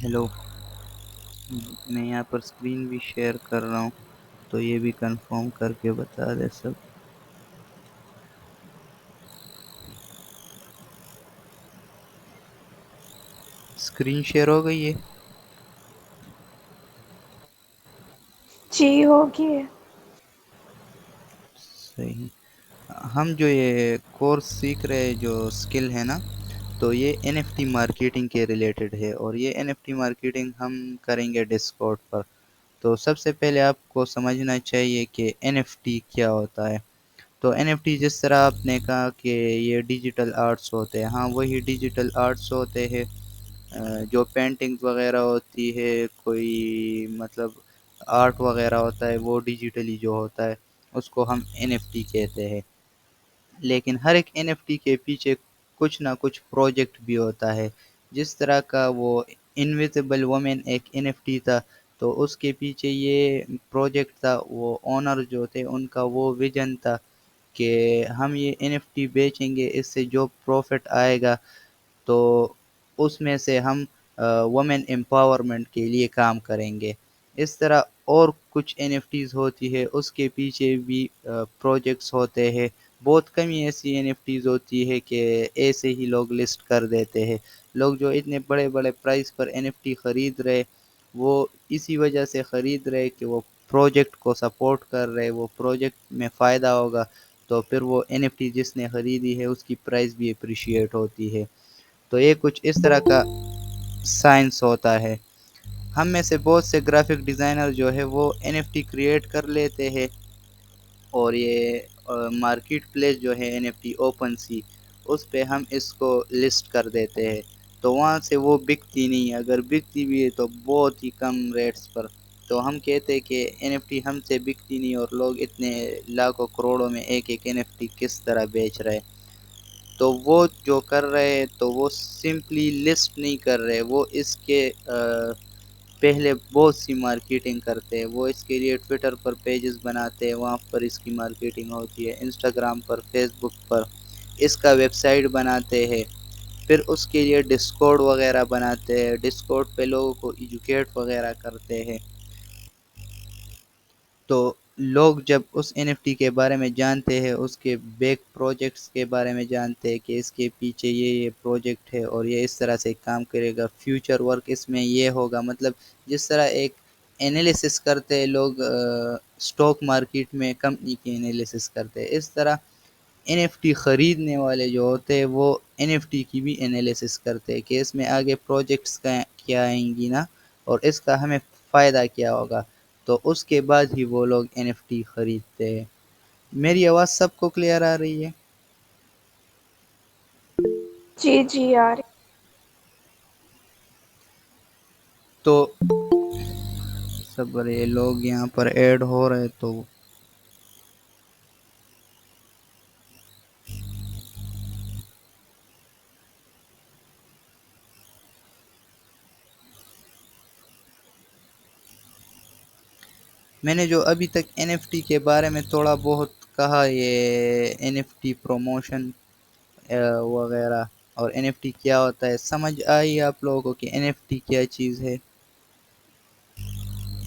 Hello, میں یہاں پر screen بھی شیئر کر رہا ہوں تو یہ بھی کنفرم کر کے بتا دے سب۔ اسکرین شیئر ہو گئی ہے؟ جی ہوگی ہے۔ صحیح۔ ہم جو یہ کورس سیکھ رہے جو اسکل ہے نا، تو یہ این ایف ٹی مارکیٹنگ کے ریلیٹڈ ہے، اور یہ این ایف ٹی مارکیٹنگ ہم کریں گے ڈسکورڈ پر۔ تو سب سے پہلے آپ کو سمجھنا چاہیے کہ این ایف ٹی کیا ہوتا ہے۔ تو این ایف ٹی جس طرح آپ نے کہا کہ یہ ڈیجیٹل آرٹس ہوتے ہیں، ہاں وہی ڈیجیٹل آرٹس ہوتے ہیں۔ جو پینٹنگ وغیرہ ہوتی ہے، کوئی مطلب آرٹ وغیرہ ہوتا ہے، وہ ڈیجیٹلی جو ہوتا ہے اس کو ہم این ایف ٹی کہتے ہیں۔ لیکن ہر ایک این ایف ٹی کے پیچھے کچھ نہ کچھ پروجیکٹ بھی ہوتا ہے۔ جس طرح کا وہ انویزیبل وومن ایک این ایف ٹی تھا، تو اس کے پیچھے یہ پروجیکٹ تھا، وہ اونر جو تھے ان کا وہ ویژن تھا کہ ہم یہ این ایف ٹی بیچیں گے، اس سے جو پروفٹ آئے گا تو اس میں سے ہم وومن امپاورمنٹ کے لیے کام کریں گے۔ اس طرح اور کچھ این ایف ٹیز ہوتی ہے، اس کے پیچھے بھی پروجیکٹس ہوتے ہیں۔ بہت کم ہی ایسی این ایف ٹیز ہوتی ہے کہ ایسے ہی لوگ لسٹ کر دیتے ہیں۔ لوگ جو اتنے بڑے بڑے پرائز پر این ایف ٹی خرید رہے، وہ اسی وجہ سے خرید رہے کہ وہ پروجیکٹ کو سپورٹ کر رہے، وہ پروجیکٹ میں فائدہ ہوگا تو پھر وہ این ایف ٹی جس نے خریدی ہے اس کی پرائز بھی اپریشیٹ ہوتی ہے۔ تو یہ کچھ اس طرح کا سائنس ہوتا ہے۔ ہم میں سے بہت سے گرافک ڈیزائنر جو ہے وہ این ایف ٹی کریٹ کر لیتے ہیں، اور یہ مارکیٹ پلیس جو ہے این ایف ٹی اوپن سی، اس پہ ہم اس کو لسٹ کر دیتے ہیں۔ تو وہاں سے وہ بکتی نہیں، اگر بکتی بھی ہے تو بہت ہی کم ریٹس پر۔ تو ہم کہتے ہیں کہ این ایف ٹی ہم سے بکتی نہیں، اور لوگ اتنے لاکھوں کروڑوں میں ایک ایک این ایف ٹی کس طرح بیچ رہے۔ تو وہ جو کر رہے تو وہ سمپلی لسٹ نہیں کر رہے، وہ اس کے پہلے بہت سی مارکیٹنگ کرتے ہیں۔ وہ اس کے لیے ٹویٹر پر پیجز بناتے ہیں، وہاں پر اس کی مارکیٹنگ ہوتی ہے، انسٹاگرام پر، فیس بک پر اس کا ویب سائٹ بناتے ہیں۔ پھر اس کے لیے ڈسکورڈ وغیرہ بناتے ہیں، ڈسکورڈ پہ لوگوں کو ایجوکیٹ وغیرہ کرتے ہیں۔ تو لوگ جب اس این ایف ٹی کے بارے میں جانتے ہیں، اس کے بیک پروجیکٹس کے بارے میں جانتے ہیں کہ اس کے پیچھے یہ پروجیکٹ ہے اور یہ اس طرح سے کام کرے گا، فیوچر ورک اس میں یہ ہوگا، مطلب جس طرح ایک انالیسس کرتے ہیں لوگ سٹاک مارکیٹ میں کمپنی کی انالیسس کرتے ہیں، اس طرح این ایف ٹی خریدنے والے جو ہوتے ہیں وہ این ایف ٹی کی بھی انالیسس کرتے ہیں کہ اس میں آگے پروجیکٹس کیا آئیں گی نا، اور اس کا ہمیں فائدہ کیا ہوگا، تو اس کے بعد ہی وہ لوگ این ایف ٹی خریدتے ہیں۔ میری آواز سب کو کلیئر آ رہی ہے؟ جی جی یار۔ تو سب بڑے لوگ یہاں پر ایڈ ہو رہے تو میں نے جو ابھی تک این ایف ٹی کے بارے میں تھوڑا بہت کہا، یہ این ایف ٹی پروموشن وغیرہ، اور این ایف ٹی کیا ہوتا ہے، سمجھ آئی آپ لوگوں کو کہ این ایف ٹی کیا چیز ہے؟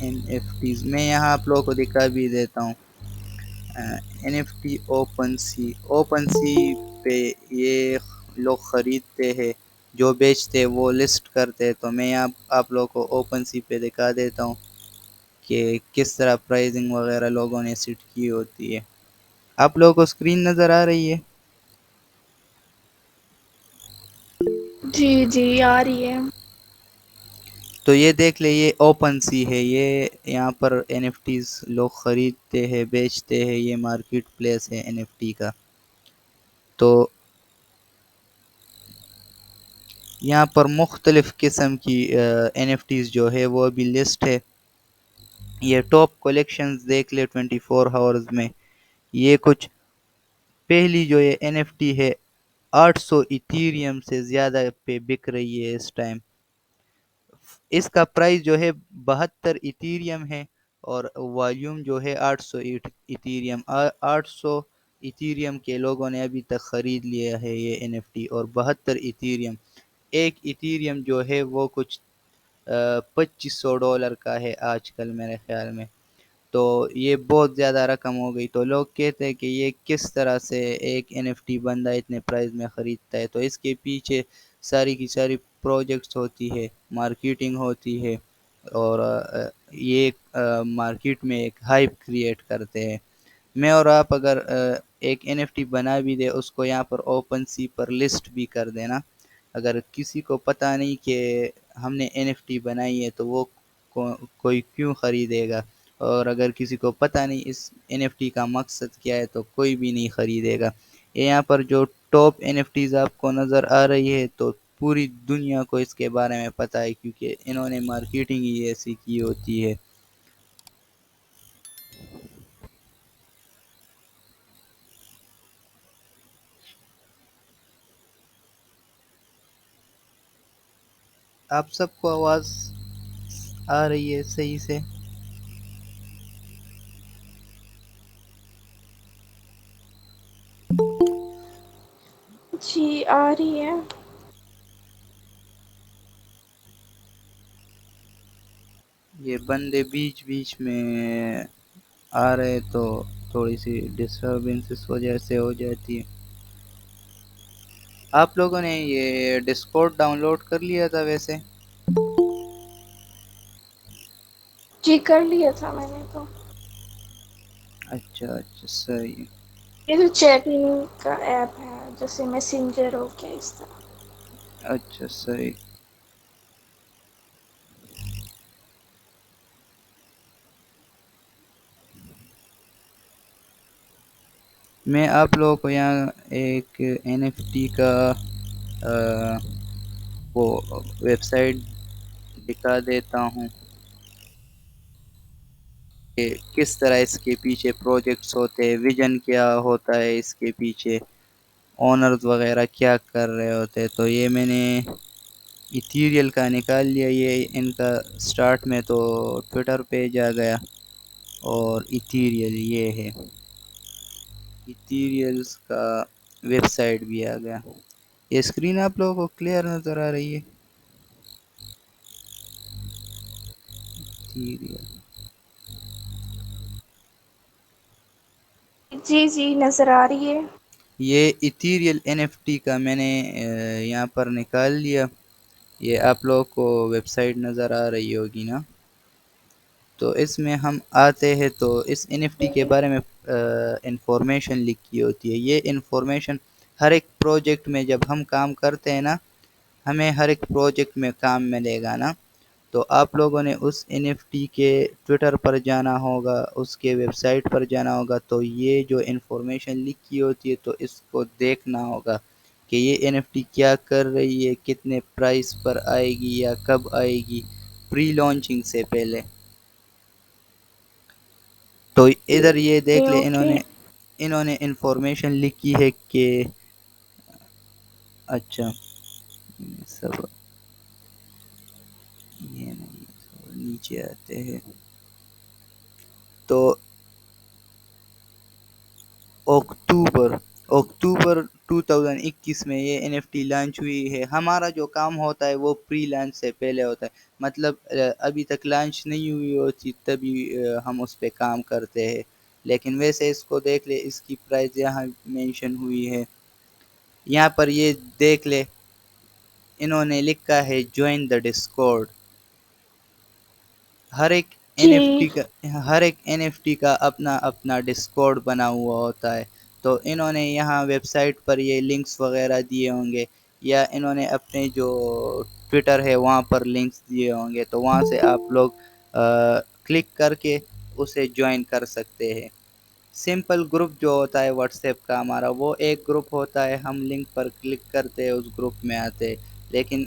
این ایف ٹیز میں یہاں آپ لوگوں کو دکھا بھی دیتا ہوں۔ این ایف ٹی اوپن سی پہ یہ لوگ خریدتے ہیں، جو بیچتے وہ لسٹ کرتے، تو میں یہاں آپ لوگوں کو اوپن سی پہ دکھا دیتا ہوں کہ کس طرح پرائزنگ وغیرہ لوگوں نے سیٹ کی ہوتی ہے۔ آپ لوگوں کو اسکرین نظر آ رہی ہے؟ جی جی آ رہی ہے۔ تو یہ دیکھ لیں، یہ اوپن سی ہے، یہ یہاں پر این ایف ٹیز لوگ خریدتے ہیں بیچتے ہیں، یہ مارکیٹ پلیس ہے این ایف ٹی کا۔ تو یہاں پر مختلف قسم کی این ایف ٹیز جو ہے وہ ابھی لسٹ ہے۔ یہ ٹاپ کلیکشنز دیکھ لے 24 ہاورز میں، یہ کچھ پہلی جو یہ این ایف ٹی ہے 800 ایتھیریم سے زیادہ پہ بک رہی ہے اس ٹائم۔ اس کا پرائس جو ہے 72 ایتھیریم ہے، اور والیوم جو ہے 800 ایتھیریم۔ 800 ایتھیریم کے لوگوں نے ابھی تک خرید لیا ہے یہ این ایف ٹی، اور 72 ایتھیریم، ایک ایتھیریم جو ہے وہ کچھ $2500 کا ہے آج کل میرے خیال میں. تو یہ بہت زیادہ رقم ہو گئی. تو لوگ کہتے ہیں کہ یہ کس طرح سے ایک این ایف ٹی بندہ اتنے پرائز میں خریدتا ہے. تو اس کے پیچھے ساری کی ساری پروجیکٹس ہوتی ہے، مارکیٹنگ ہوتی ہے، اور یہ مارکیٹ میں ایک ہائپ کریٹ کرتے ہیں. میں اور آپ اگر ایک این ایف ٹی بنا بھی دے، اس کو یہاں پر اوپن سی پر لسٹ بھی کر دینا، اگر کسی کو پتہ نہیں کہ ہم نے این ایف ٹی بنائی ہے تو وہ کوئی کیوں خریدے گا. اور اگر کسی کو پتہ نہیں اس این ایف ٹی کا مقصد کیا ہے تو کوئی بھی نہیں خریدے گا. یہاں پر جو ٹاپ این ایف ٹیز آپ کو نظر آ رہی ہے تو پوری دنیا کو اس کے بارے میں پتہ ہے، کیونکہ انہوں نے مارکیٹنگ ہی ایسی کی ہوتی ہے. آپ سب کو آواز آ رہی ہے صحیح سے؟ جی آ رہی ہے. یہ بندے بیچ بیچ میں آ رہے تو تھوڑی سی ڈسٹربنسز وجہ سے ہو جاتی ہے. آپ لوگوں نے یہ ڈسکورڈ ڈاؤن لوڈ کر لیا تھا ویسے؟ جی کر لیا تھا میں نے تو. اچھا اچھا صحیح. یہ جو چیٹنگ کا ایپ ہے جیسے میسنجر ہو گیا اس طرح. اچھا صحیح. میں آپ لوگوں کو یہاں ایک این ایف ٹی کا وہ ویب سائٹ دکھا دیتا ہوں کہ کس طرح اس کے پیچھے پروجیکٹس ہوتے ہیں، ویژن کیا ہوتا ہے اس کے پیچھے، اونرز وغیرہ کیا کر رہے ہوتے. تو یہ میں نے ایتھیریل کا نکال لیا. یہ ان کا سٹارٹ میں تو ٹویٹر پیج آ گیا، اور ایتھیریل یہ ہے، ایتھیریلس کا ویب سائٹ بھی آ گیا. یہ اسکرین آپ لوگوں کو کلیئر نظر آ رہی ہے؟ ایتھیریل. جی جی نظر آ رہی ہے. یہ ایتھیریل این ایف ٹی کا میں نے یہاں پر نکال لیا. یہ آپ لوگوں کو ویب سائٹ نظر آ رہی ہوگی نا؟ تو اس میں ہم آتے ہیں تو اس این ایف ٹی کے بارے میں انفارمیشن لکھی ہوتی ہے. یہ انفارمیشن ہر ایک پروجیکٹ میں جب ہم کام کرتے ہیں نا، ہمیں ہر ایک پروجیکٹ میں کام ملے گا نا، تو آپ لوگوں نے اس این ایف ٹی کے ٹویٹر پر جانا ہوگا، اس کے ویب سائٹ پر جانا ہوگا. تو یہ جو انفارمیشن لکھی ہوتی ہے تو اس کو دیکھنا ہوگا کہ یہ این ایف ٹی کیا کر رہی ہے، کتنے پرائس پر آئے گی یا کب آئے گی، پری لانچنگ سے پہلے. تو ادھر یہ دیکھ لے، اوکے. انہوں نے انفارمیشن لکھی ہے کہ اچھا سب یہ نہیں، نیچے آتے ہیں تو اکتوبر اکتوبر 2021 میں یہ این ایف ٹی لانچ ہوئی ہے. ہمارا جو کام ہوتا ہے وہ پری لانچ سے پہلے ہوتا ہے، مطلب ابھی تک لانچ نہیں ہوئی ہوتی تبھی ہم اس پہ کام کرتے ہیں. لیکن ویسے اس کو دیکھ لے، اس کی پرائز یہاں مینشن ہوئی ہے. یہاں پر یہ دیکھ لے، انہوں نے لکھا ہے جوائن دا ڈسکورڈ. ہر ایک این ایف جی ٹی کا ہر ایک این ایف ٹی کا اپنا اپنا ڈسکورڈ بنا ہوا ہوتا ہے. تو انہوں نے یہاں ویب سائٹ پر یہ لنکس وغیرہ دیے ہوں گے، یا انہوں نے اپنے جو ٹویٹر ہے وہاں پر لنکس دیے ہوں گے، تو وہاں سے آپ لوگ کلک کر کے اسے جوائن کر سکتے ہیں. سمپل گروپ جو ہوتا ہے واٹس ایپ کا ہمارا، وہ ایک گروپ ہوتا ہے، ہم لنک پر کلک کرتے اس گروپ میں آتے. لیکن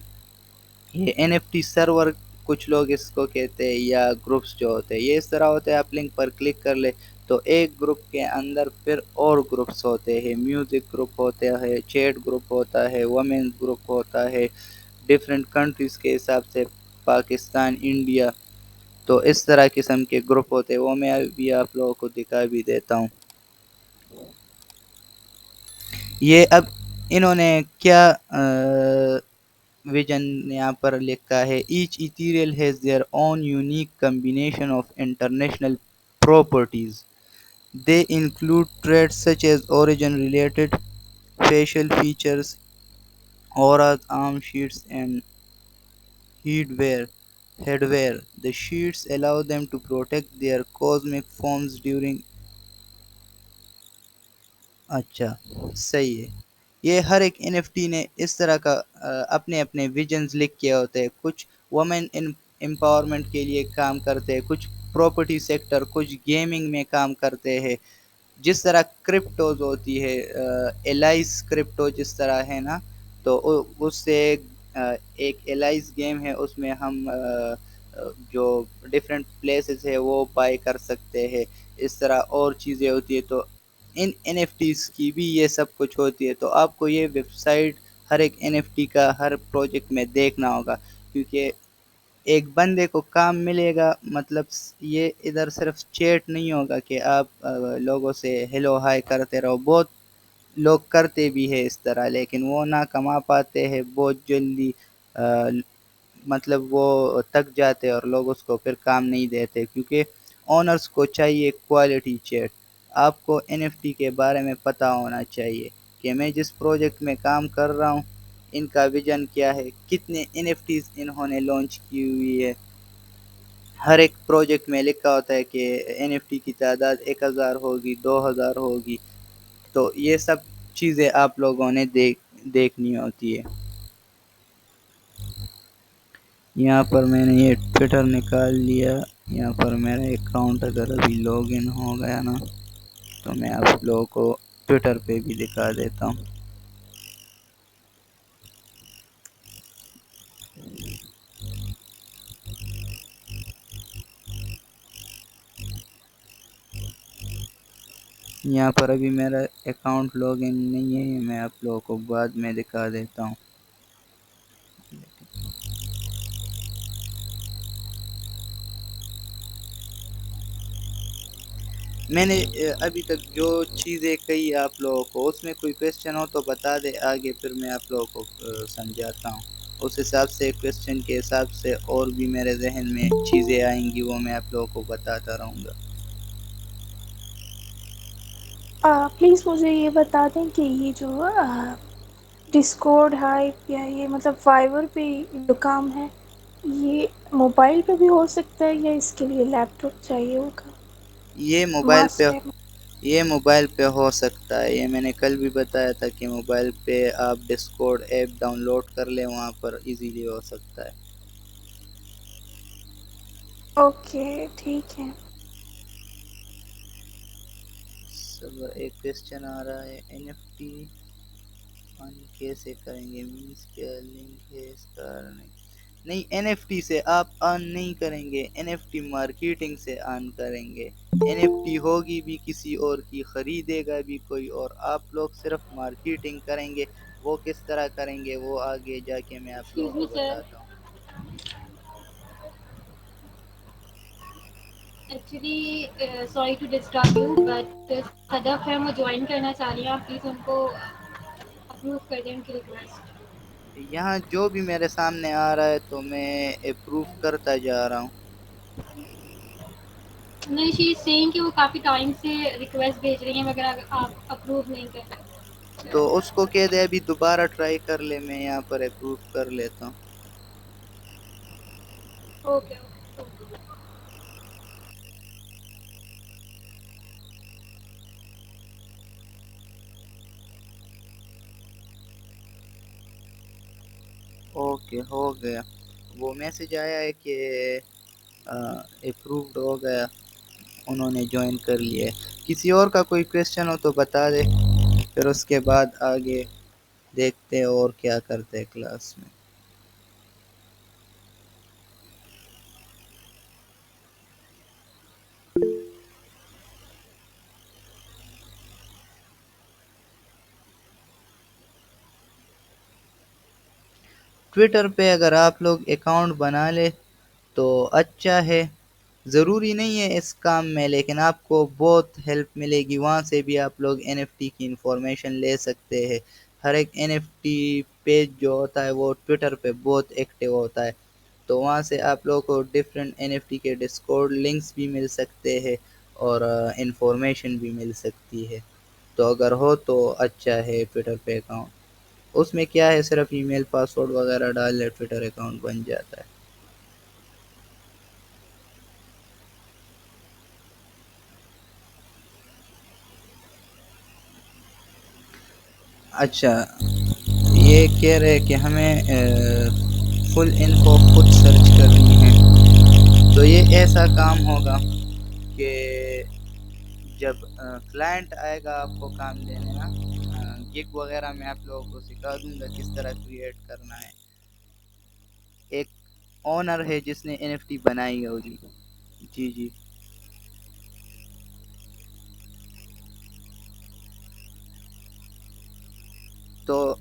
یہ این ایف ٹی سرور کچھ لوگ اس کو کہتے ہیں، یا گروپس جو ہوتے ہیں یہ اس طرح ہوتے ہیں، آپ لنک پر کلک کر لے تو ایک گروپ کے اندر پھر اور گروپس ہوتے ہیں، میوزک گروپ ہوتا ہے، چیٹ گروپ ہوتا ہے، وومن گروپ ہوتا ہے، ڈفرینٹ کنٹریز کے حساب سے، پاکستان، انڈیا. تو اس طرح قسم کے گروپ ہوتے ہیں، وہ میں ابھی آپ لوگوں کو دکھا بھی دیتا ہوں. یہ اب انہوں نے کیا ویژن یہاں پر لکھا ہے each ethereal has their own unique combination of international properties. They include traits such as origin-related facial features, auras, arm sheets, and headwear. Headwear. The sheets allow them to protect their cosmic forms during اچھا صحیح ہے یہ ہر ایک N F T نے اس طرح کا اپنے اپنے ویژنز لکھ کے ہوتے ہیں کچھ وومن امپاورمنٹ کے لیے کام کرتے ہیں کچھ پراپرٹی سیکٹر کچھ گیمنگ میں کام کرتے ہیں جس طرح کرپٹوز ہوتی ہے ایلائز کرپٹو جس طرح ہے نا تو اس سے ایک ایلائز گیم ہے اس میں ہم جو ڈفرینٹ پلیسز ہے وہ بائی کر سکتے ہیں اس طرح اور چیزیں ہوتی ہے تو ان این ایف ٹیز کی بھی یہ سب کچھ ہوتی ہے تو آپ کو یہ ویب سائٹ ہر ایک این ایف ٹی کا ہر پروجیکٹ میں دیکھنا ہوگا کیونکہ ایک بندے کو کام ملے گا مطلب یہ ادھر صرف چیٹ نہیں ہوگا کہ آپ لوگوں سے ہیلو ہائی کرتے رہو بہت لوگ کرتے بھی ہے اس طرح لیکن وہ نہ کما پاتے ہیں بہت جلدی مطلب وہ تک جاتے اور لوگ اس کو پھر کام نہیں دیتے کیونکہ اونرز کو چاہیے کوالٹی چیٹ آپ کو این ایف ٹی کے بارے میں پتہ ہونا چاہیے کہ میں جس پروجیکٹ میں کام کر رہا ہوں ان کا ویژن کیا ہے کتنے این ایف ٹیز انہوں نے لانچ کی ہوئی ہے ہر ایک پروجیکٹ میں لکھا ہوتا ہے کہ این ایف ٹی کی تعداد 1000 ہوگی 2000 ہوگی تو یہ سب چیزیں آپ لوگوں نے دیکھنی ہوتی ہے یہاں پر میں نے یہ ٹویٹر نکال لیا یہاں پر میرا اکاؤنٹ اگر ابھی لاگ ان ہو گیا نا تو میں آپ لوگوں کو ٹویٹر پہ بھی دکھا دیتا ہوں یہاں پر ابھی میرا اکاؤنٹ لاگ ان نہیں ہے میں آپ لوگوں کو بعد میں دکھا دیتا ہوں میں نے ابھی تک جو چیزیں کہی آپ لوگوں کو اس میں کوئی کویشچن ہو تو بتا دے آگے پھر میں آپ لوگوں کو سمجھاتا ہوں اس حساب سے کویشچن کے حساب سے اور بھی میرے ذہن میں چیزیں آئیں گی وہ میں آپ لوگوں کو بتاتا رہوں گا پلیز مجھے یہ بتا دیں کہ یہ جو ڈسکورڈ ہائپ یا یہ مطلب فائور پہ جو کام ہے یہ موبائل پہ بھی ہو سکتا ہے یا اس کے لیے لیپ ٹاپ چاہیے ہوگا یہ موبائل ماسٹ پہ ہے یہ موبائل پہ ہو سکتا ہے یہ میں نے کل بھی بتایا تھا کہ موبائل پہ آپ ڈسکورڈ ایپ ڈاؤن لوڈ کر لیں وہاں پر ایزیلی ہو سکتا ہے اوکے ٹھیک ہے سب ایک کویشچن آ رہا ہے این ایف ٹی فن کیسے کریں گے مینس کیا لنک ہے اس کا نہیں این ایف ٹی سے آپ ارن نہیں کریں گے این ایف ٹی مارکیٹنگ سے ارن کریں گے این ایف ٹی ہوگی بھی کسی اور کی خریدے گا بھی کوئی اور آپ لوگ صرف مارکیٹنگ کریں گے وہ کس طرح کریں گے وہ آگے جا کے میں آپ لوگوں ایکسکیوز می کو سر بتاتا ہوں actually sorry to disturb you but Sadaf ہے وہ جوائن کرنا چاہ رہی ہیں آپ پلیز ان کو اپروو کر دیں ان کی ریکویسٹ یہاں جو بھی میرے سامنے آ رہا ہے تو میں اپروو کرتا جا رہا ہوں نہیں شی از سیئنگ کہ وہ کافی ٹائم سے ریکویسٹ بھیج رہی ہیں مگر آپ اپروو نہیں کر رہے تو اس کو کہہ دے ابھی دوبارہ ٹرائی کر لے میں یہاں پر اپروو کر لیتا ہوں اوکے اوکے اوکے ہو گیا وہ میسج آیا ہے کہ اپرووڈ ہو گیا انہوں نے جوائن کر لیا ہے کسی اور کا کوئی کویشچن ہو تو بتا دے پھر اس کے بعد آگے دیکھتے اور کیا کرتے کلاس میں ٹویٹر پہ اگر آپ لوگ اکاؤنٹ بنا لے تو اچھا ہے ضروری نہیں ہے اس کام میں لیکن آپ کو بہت ہیلپ ملے گی وہاں سے بھی آپ لوگ این ایف ٹی کی انفارمیشن لے سکتے ہیں ہر ایک این ایف ٹی پیج جو ہوتا ہے وہ ٹویٹر پہ بہت ایکٹیو ہوتا ہے، تو وہاں سے آپ لوگوں کو ڈفرینٹ این ایف ٹی کے ڈسکورڈ لنکس بھی مل سکتے ہیں اور انفارمیشن بھی مل سکتی ہے، تو اگر ہو تو اچھا ہے ٹویٹر پہ اکاؤنٹ، اس میں کیا ہے صرف ای میل پاسورڈ وغیرہ ڈال لے ٹویٹر اکاؤنٹ بن جاتا ہے۔ اچھا، یہ کہہ رہے کہ ہمیں فل انفو خود سرچ کرنی ہے، تو یہ ایسا کام ہوگا کہ جب کلائنٹ آئے گا آپ کو کام دینے نا، گگ وغیرہ میں آپ لوگوں کو سکھا دوں گا کس طرح کریٹ کرنا ہے۔ ایک اونر ہے جس نے این ایف ٹی بنائی ہوگی۔ جی جی، تو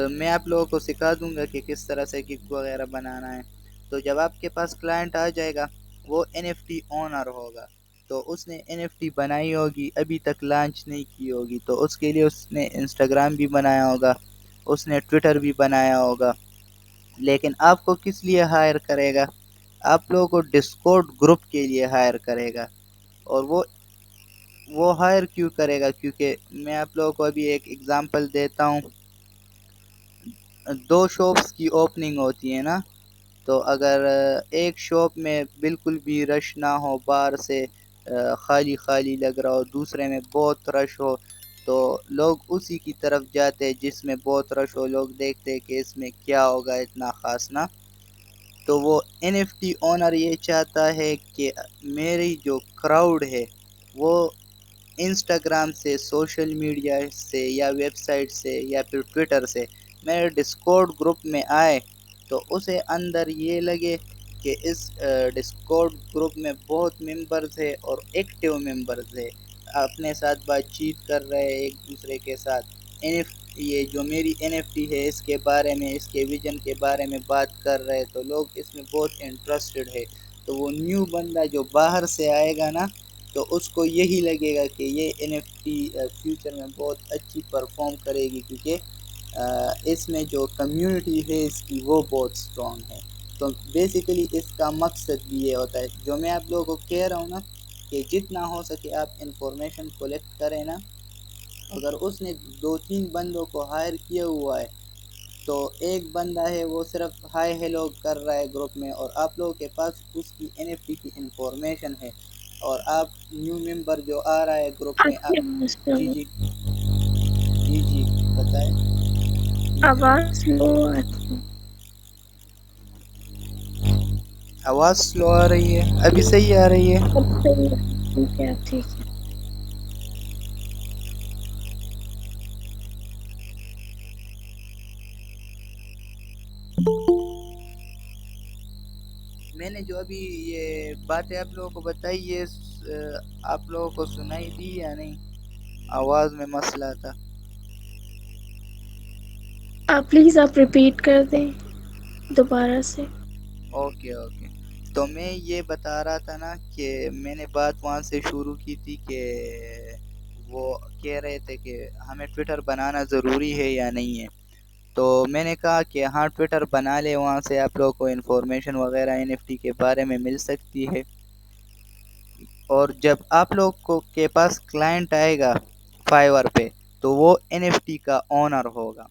میں آپ لوگوں کو سکھا دوں گا کہ کس طرح سے گگ وغیرہ بنانا ہے۔ تو جب آپ کے پاس کلائنٹ آ جائے گا، وہ این ایف ٹی اونر ہوگا، تو اس نے این ایف ٹی بنائی ہوگی، ابھی تک لانچ نہیں کی ہوگی، تو اس کے لیے اس نے انسٹاگرام بھی بنایا ہوگا، اس نے ٹویٹر بھی بنایا ہوگا، لیکن آپ کو کس لیے ہائر کرے گا؟ آپ لوگوں کو ڈسکورڈ گروپ کے لیے ہائر کرے گا۔ اور وہ ہائر کیوں کرے گا؟ کیونکہ میں آپ لوگوں کو ابھی ایک ایگزامپل دیتا ہوں۔ دو شاپس کی اوپننگ ہوتی ہے نا، تو اگر ایک شاپ میں بالکل بھی رش نہ ہو، باہر سے خالی خالی لگ رہا ہو، دوسرے میں بہت رش ہو، تو لوگ اسی کی طرف جاتے جس میں بہت رش ہو، لوگ دیکھتے کہ اس میں کیا ہوگا اتنا خاص نا۔ تو وہ این ایف ٹی اونر یہ چاہتا ہے کہ میری جو کراؤڈ ہے وہ انسٹاگرام سے، سوشل میڈیا سے، یا ویب سائٹ سے، یا پھر ٹویٹر سے میرے ڈسکورڈ گروپ میں آئے، تو اسے اندر یہ لگے کہ اس ڈسکورڈ گروپ میں بہت ممبرز ہے اور ایکٹیو ممبرز ہے، اپنے ساتھ بات چیت کر رہے ہیں ایک دوسرے کے ساتھ، این ایف یہ جو میری این ایف ٹی ہے اس کے بارے میں، اس کے ویژن کے بارے میں بات کر رہے، تو لوگ اس میں بہت انٹرسٹڈ ہے۔ تو وہ نیو بندہ جو باہر سے آئے گا نا، تو اس کو یہی لگے گا کہ یہ این ایف ٹی فیوچر میں بہت اچھی پرفارم کرے گی، کیونکہ اس میں جو کمیونٹی ہے اس کی وہ بہت اسٹرانگ ہے۔ تو بیسیکلی اس کا مقصد بھی یہ ہوتا ہے، جو میں آپ لوگوں کو کہہ رہا ہوں نا، کہ جتنا ہو سکے آپ انفارمیشن کلیکٹ کریں نا۔ اگر اس نے دو تین بندوں کو ہائر کیا ہوا ہے، تو ایک بندہ ہے وہ صرف ہائی ہیلو کر رہا ہے گروپ میں، اور آپ لوگوں کے پاس اس کی این ایف ٹی کی انفارمیشن ہے، اور آپ نیو ممبر جو آ رہا ہے گروپ میں آپ کی آواز جی سلو، جی، جی جی بتائیں۔ جی جی، آواز سلو آتی ہے۔ آواز سلو آ رہی ہے؟ ابھی صحیح آ رہی ہے؟ اب صحیح ہے، ٹھیک ہے، اب ٹھیک ہے۔ میں نے جو ابھی یہ باتیں آپ لوگوں کو بتائی، یہ آپ لوگوں کو سنائی دی یا نہیں؟ آواز میں مسئلہ تھا۔ پلیز آپ ریپیٹ کر دیں دوبارہ سے۔ اوکے اوکے، تو میں یہ بتا رہا تھا نا کہ میں نے بات وہاں سے شروع کی تھی کہ وہ کہہ رہے تھے کہ ہمیں ٹویٹر بنانا ضروری ہے یا نہیں ہے، تو میں نے کہا کہ ہاں ٹویٹر بنا لے، وہاں سے آپ لوگوں کو انفارمیشن وغیرہ این ایف ٹی کے بارے میں مل سکتی ہے، اور جب آپ لوگ کو کے پاس کلائنٹ آئے گا فائیور پہ، تو وہ این ایف ٹی کا اونر ہوگا،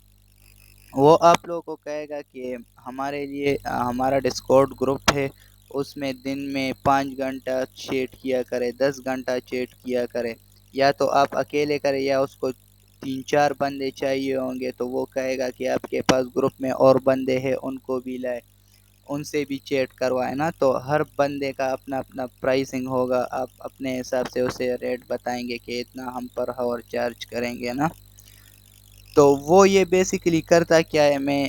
وہ آپ لوگوں کو کہے گا کہ ہمارے لیے ہمارا ڈسکورڈ گروپ ہے، اس میں دن میں 5 گھنٹہ چیٹ کیا کرے، 10 گھنٹہ چیٹ کیا کرے، یا تو آپ اکیلے کرے یا اس کو 3 4 بندے چاہیے ہوں گے، تو وہ کہے گا کہ آپ کے پاس گروپ میں اور بندے ہیں ان کو بھی لائے، ان سے بھی چیٹ کروائے نا، تو ہر بندے کا اپنا اپنا پرائسنگ ہوگا، آپ اپنے حساب سے اسے ریٹ بتائیں گے کہ اتنا ہم پر ہور چارج کریں گے نا۔ تو وہ یہ بیسیکلی کرتا کیا ہے، میں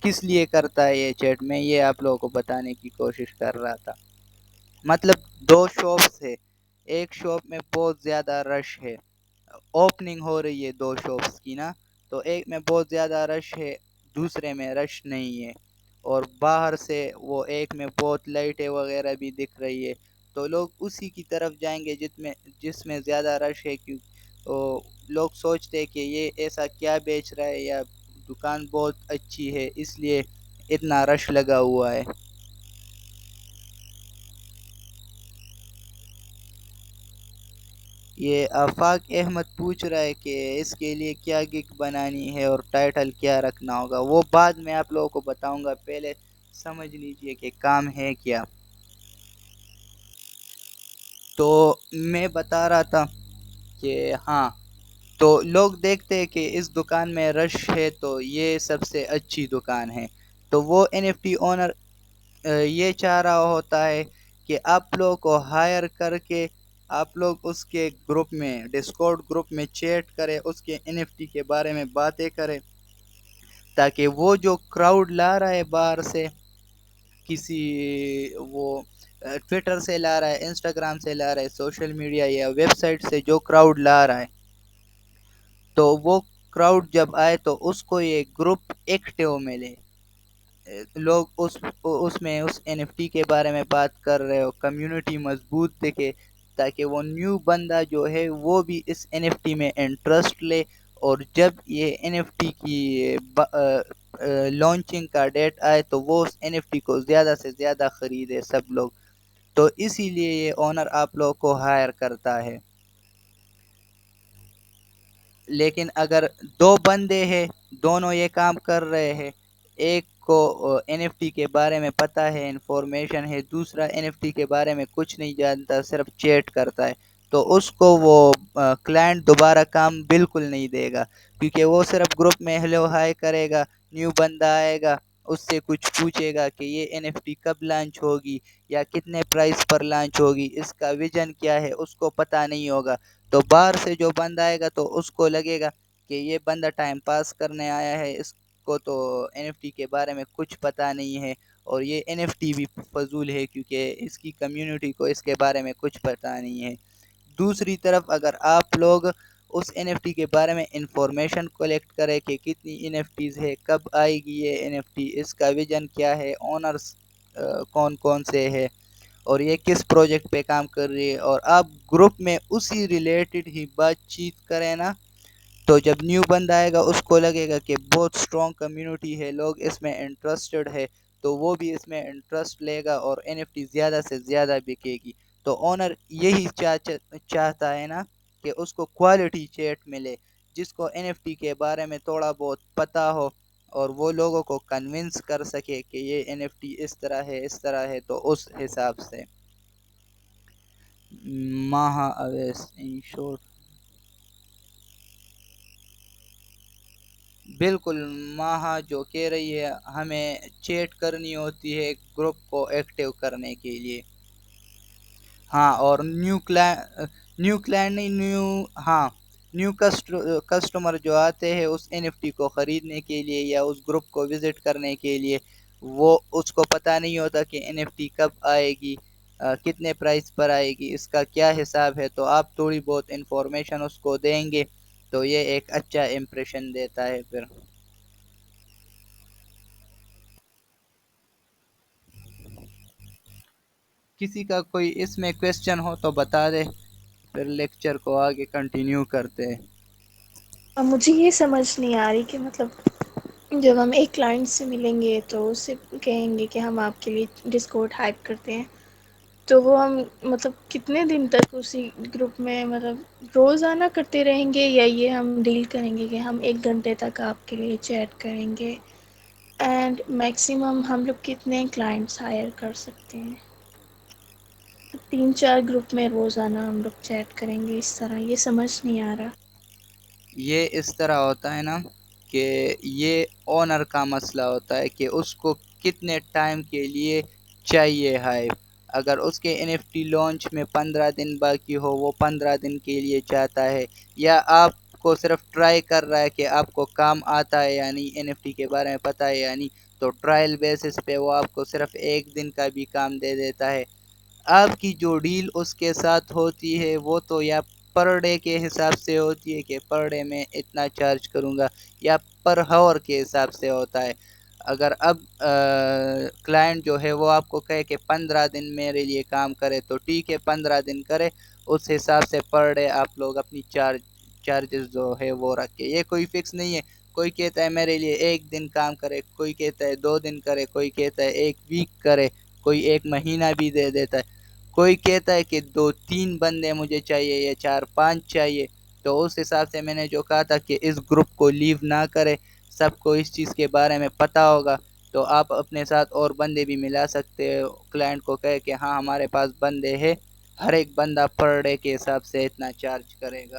کس لیے کرتا ہے یہ چیٹ، میں یہ آپ لوگوں کو بتانے کی کوشش کر رہا تھا۔ مطلب دو شاپس ہے، ایک شاپ میں بہت زیادہ رش ہے، اوپننگ ہو رہی ہے دو شاپس کی نا، تو ایک میں بہت زیادہ رش ہے، دوسرے میں رش نہیں ہے، اور باہر سے وہ ایک میں بہت لائٹیں وغیرہ بھی دکھ رہی ہے، تو لوگ اسی کی طرف جائیں گے جس میں زیادہ رش ہے، لوگ سوچتے کہ یہ ایسا کیا بیچ رہا ہے، یا دکان بہت اچھی ہے اس لیے اتنا رش لگا ہوا ہے۔ یہ آفاق احمد پوچھ رہا ہے کہ اس کے لیے کیا گگ بنانی ہے اور ٹائٹل کیا رکھنا ہوگا، وہ بعد میں آپ لوگوں کو بتاؤں گا، پہلے سمجھ لیجئے کہ کام ہے کیا۔ تو میں بتا رہا تھا کہ ہاں، تو لوگ دیکھتے ہیں کہ اس دکان میں رش ہے تو یہ سب سے اچھی دکان ہے، تو وہ این ایف ٹی اونر یہ چاہ رہا ہوتا ہے کہ آپ لوگ کو ہائر کر کے آپ لوگ اس کے گروپ میں، ڈسکورڈ گروپ میں چیٹ کرے، اس کے این ایف ٹی کے بارے میں باتیں کرے، تاکہ وہ جو کراؤڈ لا رہا ہے باہر سے، کسی وہ ٹویٹر سے لا رہا ہے، انسٹاگرام سے لا رہا ہے، سوشل میڈیا یا ویب سائٹ سے جو کراؤڈ لا رہا ہے، تو وہ کراؤڈ جب آئے تو اس کو یہ گروپ ایکٹیو ملے، لوگ اس میں اس این ایف ٹی کے بارے میں بات کر رہے ہو، کمیونٹی مضبوط دکھے، تاکہ وہ نیو بندہ جو ہے وہ بھی اس این ایف ٹی میں انٹرسٹ لے، اور جب یہ این ایف ٹی کی لانچنگ کا ڈیٹ آئے تو وہ اس این ایف ٹی کو زیادہ سے زیادہ خریدے سب لوگ، تو اسی لیے یہ اونر آپ لوگ کو ہائر کرتا ہے۔ لیکن اگر دو بندے ہیں، دونوں یہ کام کر رہے ہیں، ایک کو این ایف ٹی کے بارے میں پتا ہے، انفارمیشن ہے، دوسرا این ایف ٹی کے بارے میں کچھ نہیں جانتا، صرف چیٹ کرتا ہے، تو اس کو وہ کلائنٹ دوبارہ کام بالکل نہیں دے گا، کیونکہ وہ صرف گروپ میں ہیلو ہائی کرے گا، نیو بندہ آئے گا، اس سے کچھ پوچھے گا کہ یہ این ایف ٹی کب لانچ ہوگی یا کتنے پرائس پر لانچ ہوگی، اس کا ویژن کیا ہے، اس کو پتہ نہیں ہوگا، تو باہر سے جو بندہ آئے گا تو اس کو لگے گا کہ یہ بندہ ٹائم پاس کرنے آیا ہے، اس کو تو این ایف ٹی کے بارے میں کچھ پتہ نہیں ہے، اور یہ این ایف ٹی بھی فضول ہے کیونکہ اس کی کمیونٹی کو اس کے بارے میں کچھ پتہ نہیں ہے۔ دوسری طرف اگر آپ لوگ اس این ایف ٹی کے بارے میں انفارمیشن کلیکٹ کرے کہ کتنی این ایف ٹیز ہے، کب آئے گی یہ این ایف ٹی، اس کا ویژن کیا ہے، اونرز کون کون سے ہے، اور یہ کس پروجیکٹ پہ کام کر رہی ہے، اور آپ گروپ میں اسی ریلیٹڈ ہی بات چیت کریں نا، تو جب نیو بندہ آئے گا اس کو لگے گا کہ بہت اسٹرانگ کمیونٹی ہے، لوگ اس میں انٹرسٹڈ ہے، تو وہ بھی اس میں انٹرسٹ لے گا اور این ایف ٹی زیادہ سے زیادہ بکے گی، تو اونر یہی چاہتا ہے نا کہ اس کو کوالٹی چیٹ ملے، جس کو این ایف ٹی کے بارے میں تھوڑا بہت پتہ ہو، اور وہ لوگوں کو کنونس کر سکے کہ یہ این ایف ٹی اس طرح ہے، اس طرح ہے، تو اس حساب سے ماہا اویس ان شورٹ بالکل، ماہا جو کہہ رہی ہے ہمیں چیٹ کرنی ہوتی ہے گروپ کو ایکٹیو کرنے کے لیے، ہاں، اور نیو کلائنٹ نہیں، ہاں، نیو کسٹمر جو آتے ہیں اس این ایف ٹی کو خریدنے کے لیے یا اس گروپ کو وزٹ کرنے کے لیے، وہ اس کو پتہ نہیں ہوتا کہ این ایف ٹی کب آئے گی، کتنے پرائس پر آئے گی، اس کا کیا حساب ہے، تو آپ تھوڑی بہت انفارمیشن اس کو دیں گے تو یہ ایک اچھا امپریشن دیتا ہے پھر۔ کسی کا کوئی اس میں کویسچن ہو تو بتا دے، پھر لیکچر کو آگے کنٹینیو کرتے ہیں۔ اب مجھے یہ سمجھ نہیں آ رہی کہ مطلب جب ہم ایک کلائنٹ سے ملیں گے تو اس سے کہیں گے کہ ہم آپ کے لیے ڈسکورٹ ہائپ کرتے ہیں، تو وہ ہم مطلب کتنے دن تک اسی گروپ میں مطلب روزانہ کرتے رہیں گے، یا یہ ہم ڈیل کریں گے کہ ہم 1 گھنٹے تک آپ کے لیے چیٹ کریں گے، اینڈ میکسیمم ہم لوگ کتنے کلائنٹس ہائر کر سکتے ہیں؟ 3 4 گروپ میں روزانہ ہم لوگ چیٹ کریں گے اس طرح، یہ سمجھ نہیں آ رہا۔ یہ اس طرح ہوتا ہے نا کہ یہ اونر کا مسئلہ ہوتا ہے کہ اس کو کتنے ٹائم کے لیے چاہیے ہائپ، اگر اس کے این ایف ٹی لانچ میں 15 دن باقی ہو، وہ 15 دن کے لیے چاہتا ہے، یا آپ کو صرف ٹرائی کر رہا ہے کہ آپ کو کام آتا ہے یا نہیں، این ایف ٹی کے بارے میں پتہ ہے یا نہیں، تو ٹرائل بیسس پہ وہ آپ کو صرف 1 دن کا بھی کام دے دیتا ہے، آپ کی جو ڈیل اس کے ساتھ ہوتی ہے وہ تو یا پر ڈے کے حساب سے ہوتی ہے کہ پر ڈے میں اتنا چارج کروں گا، یا پر ہاور کے حساب سے ہوتا ہے، اگر اب کلائنٹ جو ہے وہ آپ کو کہے کہ 15 دن میرے لیے کام کرے تو ٹھیک ہے، 15 دن کرے، اس حساب سے پر ڈے آپ لوگ اپنی چارجز جو ہے وہ رکھے. یہ کوئی فکس نہیں ہے. کوئی کہتا ہے میرے لیے 1 دن کام کرے, کوئی کہتا ہے 2 دن کرے, کوئی کہتا ہے 1 ویک کرے, کوئی 1 مہینہ بھی دے دیتا ہے, کوئی کہتا ہے کہ 2 3 بندے مجھے چاہیے یا 4 5 چاہیے. تو اس حساب سے میں نے جو کہا تھا کہ اس گروپ کو لیو نہ کرے, سب کو اس چیز کے بارے میں پتہ ہوگا, تو آپ اپنے ساتھ اور بندے بھی ملا سکتے ہو. کلائنٹ کو کہے کہ ہاں ہمارے پاس بندے ہیں, ہر ایک بندہ پر ڈے کے حساب سے اتنا چارج کرے گا.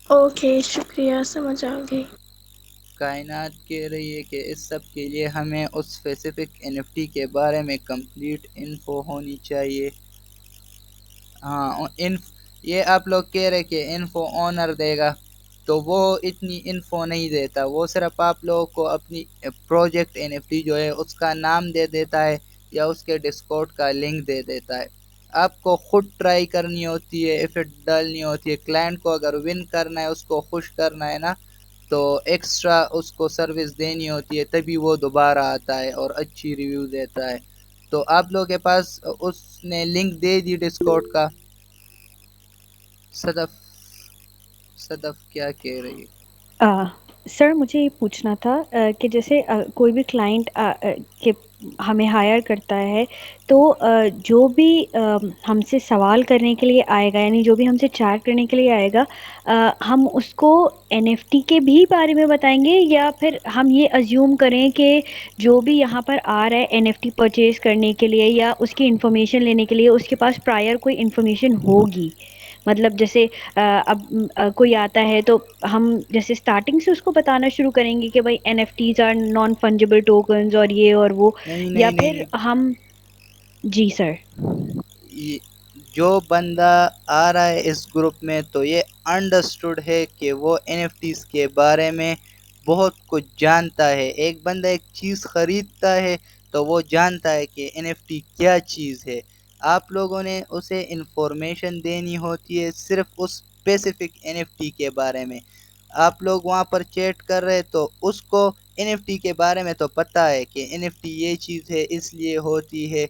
اوکے شکریہ, سمجھ آ گئی. کائنات کہہ رہی ہے کہ اس سب کے لیے ہمیں اس اسپیسیفک این ایف ٹی کے بارے میں کمپلیٹ انفو ہونی چاہیے. ہاں یہ آپ لوگ کہہ رہے کہ انفو اونر دے گا, تو وہ اتنی انفو نہیں دیتا. وہ صرف آپ لوگوں کو اپنی پروجیکٹ این ایف ٹی جو ہے اس کا نام دے دیتا ہے یا اس کے ڈسکورڈ کا لنک دے دیتا ہے. آپ کو خود ٹرائی کرنی ہوتی ہے, ایفٹ ڈالنی ہوتی ہے. کلائنٹ کو اگر ون کرنا ہے, اس کو خوش کرنا ہے نا, تو ایکسٹرا اس کو سروس دینی ہوتی ہے, تبھی وہ دوبارہ آتا ہے اور اچھی ریویو دیتا ہے. تو آپ لوگوں کے پاس اس نے لنک دے دی ڈسکورڈ کا. صدف صدف کیا کہہ رہی ہے؟ سر مجھے یہ پوچھنا تھا کہ جیسے کوئی بھی کلائنٹ کہ ہمیں ہائر کرتا ہے تو جو بھی ہم سے سوال کرنے کے لیے آئے گا، یعنی جو بھی ہم سے چیٹ کرنے کے لیے آئے گا، ہم اس کو این ایف ٹی کے بھی بارے میں بتائیں گے، یا پھر ہم یہ ازیوم کریں کہ جو بھی یہاں پر آ رہا ہے این ایف ٹی پرچیز کرنے کے لیے یا اس کی انفارمیشن لینے کے لیے، اس کے پاس پرائر کوئی انفارمیشن ہوگی؟ مطلب جیسے اب کوئی آتا ہے تو ہم جیسے اسٹارٹنگ سے اس کو بتانا شروع کریں گے کہ بھائی N F Ts are non fungible tokens اور یہ اور وہ، نہیں یا نہیں نہیں پھر نہیں. ہم... جی سر. جو بندہ آ رہا ہے اس گروپ میں تو یہ انڈرسٹوڈ ہے کہ وہ این ایف ٹیز کے بارے میں بہت کچھ جانتا ہے. ایک بندہ ایک چیز خریدتا ہے تو وہ جانتا ہے کہ این ایف ٹی کیا چیز ہے. آپ لوگوں نے اسے انفارمیشن دینی ہوتی ہے صرف اس اسپیسیفک این ایف ٹی کے بارے میں. آپ لوگ وہاں پر چیٹ کر رہے تو اس کو این ایف ٹی کے بارے میں تو پتہ ہے کہ این ایف ٹی یہ چیز ہے, اس لیے ہوتی ہے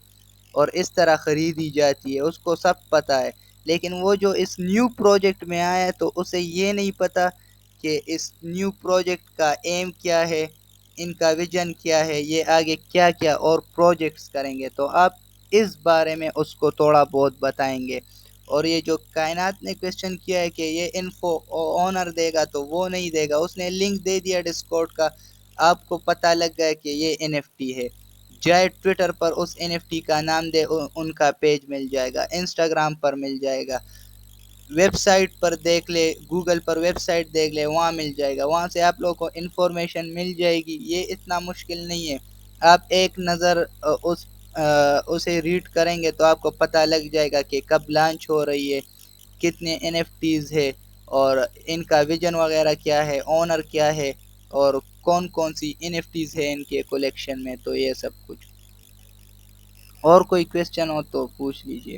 اور اس طرح خریدی جاتی ہے, اس کو سب پتہ ہے. لیکن وہ جو اس نیو پروجیکٹ میں آیا ہے تو اسے یہ نہیں پتہ کہ اس نیو پروجیکٹ کا ایم کیا ہے, ان کا ویژن کیا ہے, یہ آگے کیا کیا اور پروجیکٹس کریں گے. تو آپ اس بارے میں اس کو تھوڑا بہت بتائیں گے. اور یہ جو کائنات نے کویشچن کیا ہے کہ یہ انفو اونر دے گا, تو وہ نہیں دے گا. اس نے لنک دے دیا ڈسکورڈ کا, آپ کو پتہ لگ گیا کہ یہ این ایف ٹی ہے. جائے ٹویٹر پر اس این ایف ٹی کا نام دے, ان کا پیج مل جائے گا, انسٹاگرام پر مل جائے گا, ویب سائٹ پر دیکھ لے, گوگل پر ویب سائٹ دیکھ لے, وہاں مل جائے گا. وہاں سے آپ لوگوں کو انفارمیشن مل جائے گی. یہ اتنا مشکل نہیں ہے. آپ ایک نظر اسے ریڈ کریں گے تو آپ کو پتہ لگ جائے گا کہ کب لانچ ہو رہی ہے, کتنے این ایف ٹیز ہے, اور ان کا ویژن وغیرہ کیا ہے, اونر کیا ہے, اور کون کون سی این ایف ٹیز ہے ان کے کلیکشن میں. تو یہ سب کچھ. اور کوئی کویشچن ہو تو پوچھ لیجئے.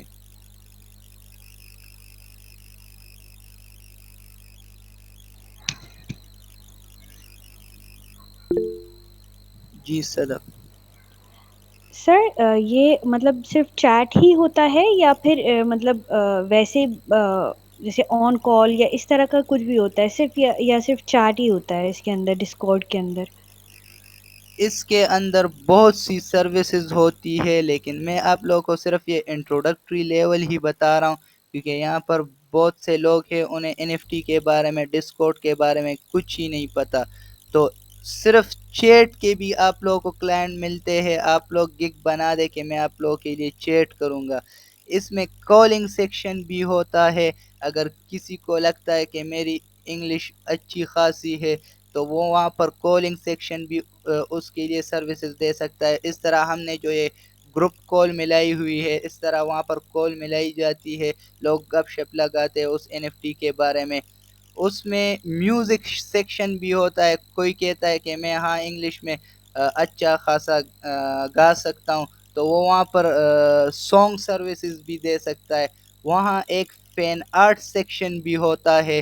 جی صدف. سر یہ مطلب صرف چیٹ ہی ہوتا ہے یا پھر مطلب ویسے جیسے آن کال یا اس طرح کا کچھ بھی ہوتا ہے صرف، یا صرف چیٹ ہی ہوتا ہے اس کے اندر، ڈسکورڈ کے اندر؟ اس کے اندر بہت سی سروسز ہوتی ہے, لیکن میں آپ لوگوں کو صرف یہ انٹروڈکٹری لیول ہی بتا رہا ہوں, کیونکہ یہاں پر بہت سے لوگ ہیں انہیں این ایف ٹی کے بارے میں, ڈسکورڈ کے بارے میں کچھ ہی نہیں پتہ. تو صرف چیٹ کے بھی آپ لوگوں کو کلائنٹ ملتے ہیں. آپ لوگ گگ بنا دے کہ میں آپ لوگوں کے لیے چیٹ کروں گا. اس میں کالنگ سیکشن بھی ہوتا ہے. اگر کسی کو لگتا ہے کہ میری انگلش اچھی خاصی ہے تو وہ وہاں پر کالنگ سیکشن بھی اس کے لیے سروسز دے سکتا ہے. اس طرح ہم نے جو یہ گروپ کال ملائی ہوئی ہے, اس طرح وہاں پر کال ملائی جاتی ہے, لوگ گپ شپ لگاتے ہیں اس این ایف ٹی کے بارے میں. اس میں میوزک سیکشن بھی ہوتا ہے. کوئی کہتا ہے کہ میں ہاں انگلش میں اچھا خاصا گا سکتا ہوں, تو وہ وہاں پر سانگ سروسز بھی دے سکتا ہے. وہاں ایک فین آرٹ سیکشن بھی ہوتا ہے.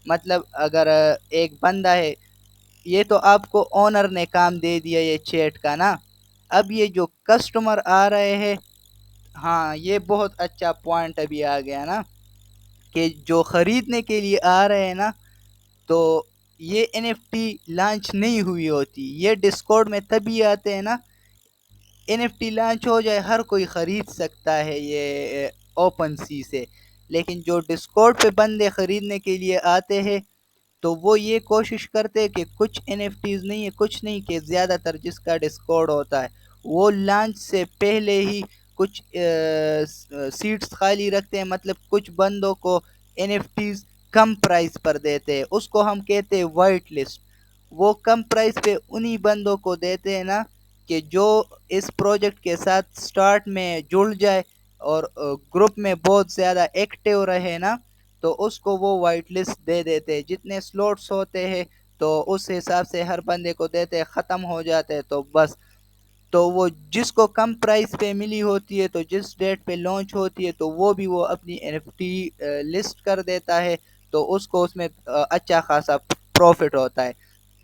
مطلب اگر ایک بندہ ہے, یہ تو آپ کو اونر نے کام دے دیا یہ چیٹ کا نا, اب یہ جو کسٹمر آ رہے ہیں ہاں یہ بہت اچھا پوائنٹ ابھی آ گیا نا، کہ جو خریدنے کے لیے آ رہے ہیں نا، تو یہ این ایف ٹی لانچ نہیں ہوئی ہوتی، یہ ڈسکورڈ میں تبھی آتے ہیں نا، این ایف ٹی لانچ ہو جائے ہر کوئی خرید سکتا ہے یہ اوپن سی سے، لیکن جو ڈسکورڈ پہ بندے خریدنے کے لیے آتے ہیں تو وہ یہ کوشش کرتے کہ کچھ این ایف ٹیز نہیں ہے، کچھ نہیں، کہ زیادہ تر جس کا ڈسکورڈ ہوتا ہے وہ لانچ سے پہلے ہی کچھ سیٹس خالی رکھتے ہیں، مطلب کچھ بندوں کو این ایف ٹیز کم پرائز پر دیتے ہیں، اس کو ہم کہتے ہیں وائٹ لسٹ۔ وہ کم پرائز پہ انہی بندوں کو دیتے ہیں نا، کہ جو اس پروجیکٹ کے ساتھ سٹارٹ میں جڑ جائے اور گروپ میں بہت زیادہ ایکٹیو رہے نا، تو اس کو وہ وائٹ لسٹ دے دیتے ہیں۔ جتنے سلوٹس ہوتے ہیں تو اس حساب سے ہر بندے کو دیتے ہیں، ختم ہو جاتے ہیں تو بس، تو وہ جس کو کم پرائس پہ ملی ہوتی ہے تو جس ڈیٹ پہ لانچ ہوتی ہے تو وہ بھی وہ اپنی این ایف ٹی لسٹ کر دیتا ہے، تو اس کو اس میں اچھا خاصا پروفٹ ہوتا ہے۔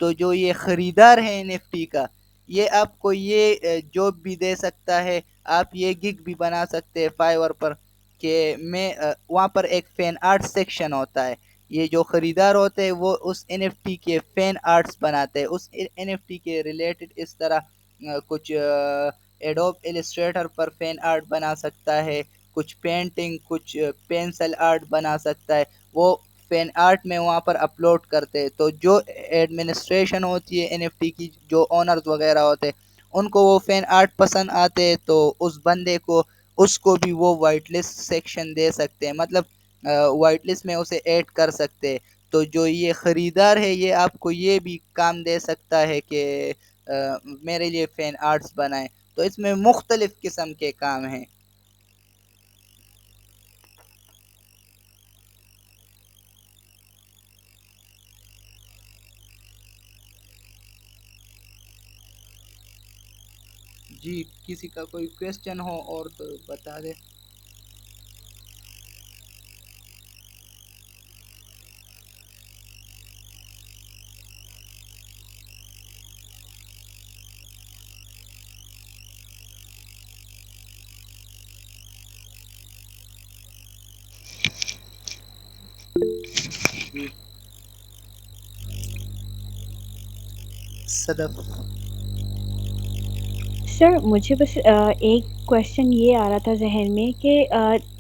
تو جو یہ خریدار ہے این ایف ٹی کا، یہ آپ کو یہ جاب بھی دے سکتا ہے، آپ یہ گگ بھی بنا سکتے ہیں فائیور پر، کہ میں وہاں پر ایک فین آرٹ سیکشن ہوتا ہے، یہ جو خریدار ہوتے ہیں وہ اس این ایف ٹی کے فین آرٹس بناتے ہیں، اس این ایف ٹی کے ریلیٹڈ اس طرح کچھ ایڈوب ایلسٹریٹر پر فین آرٹ بنا سکتا ہے، کچھ پینٹنگ، کچھ پینسل آرٹ بنا سکتا ہے، وہ فین آرٹ میں وہاں پر اپلوڈ کرتے، تو جو ایڈمنسٹریشن ہوتی ہے این ایف ٹی کی، جو اونرز وغیرہ ہوتے ان کو وہ فین آرٹ پسند آتے تو اس بندے کو، اس کو بھی وہ وائٹ لسٹ سیکشن دے سکتے ہیں، مطلب وائٹ لسٹ میں اسے ایڈ کر سکتے۔ تو جو یہ خریدار ہے یہ آپ کو یہ بھی کام دے سکتا ہے کہ میرے لیے فین آرٹس بنائیں، تو اس میں مختلف قسم کے کام ہیں۔ جی کسی کا کوئی کویسچن ہو اور تو بتا دے۔ جی صدف۔ سر مجھے بس ایک کویشچن یہ آ رہا تھا ذہن میں کہ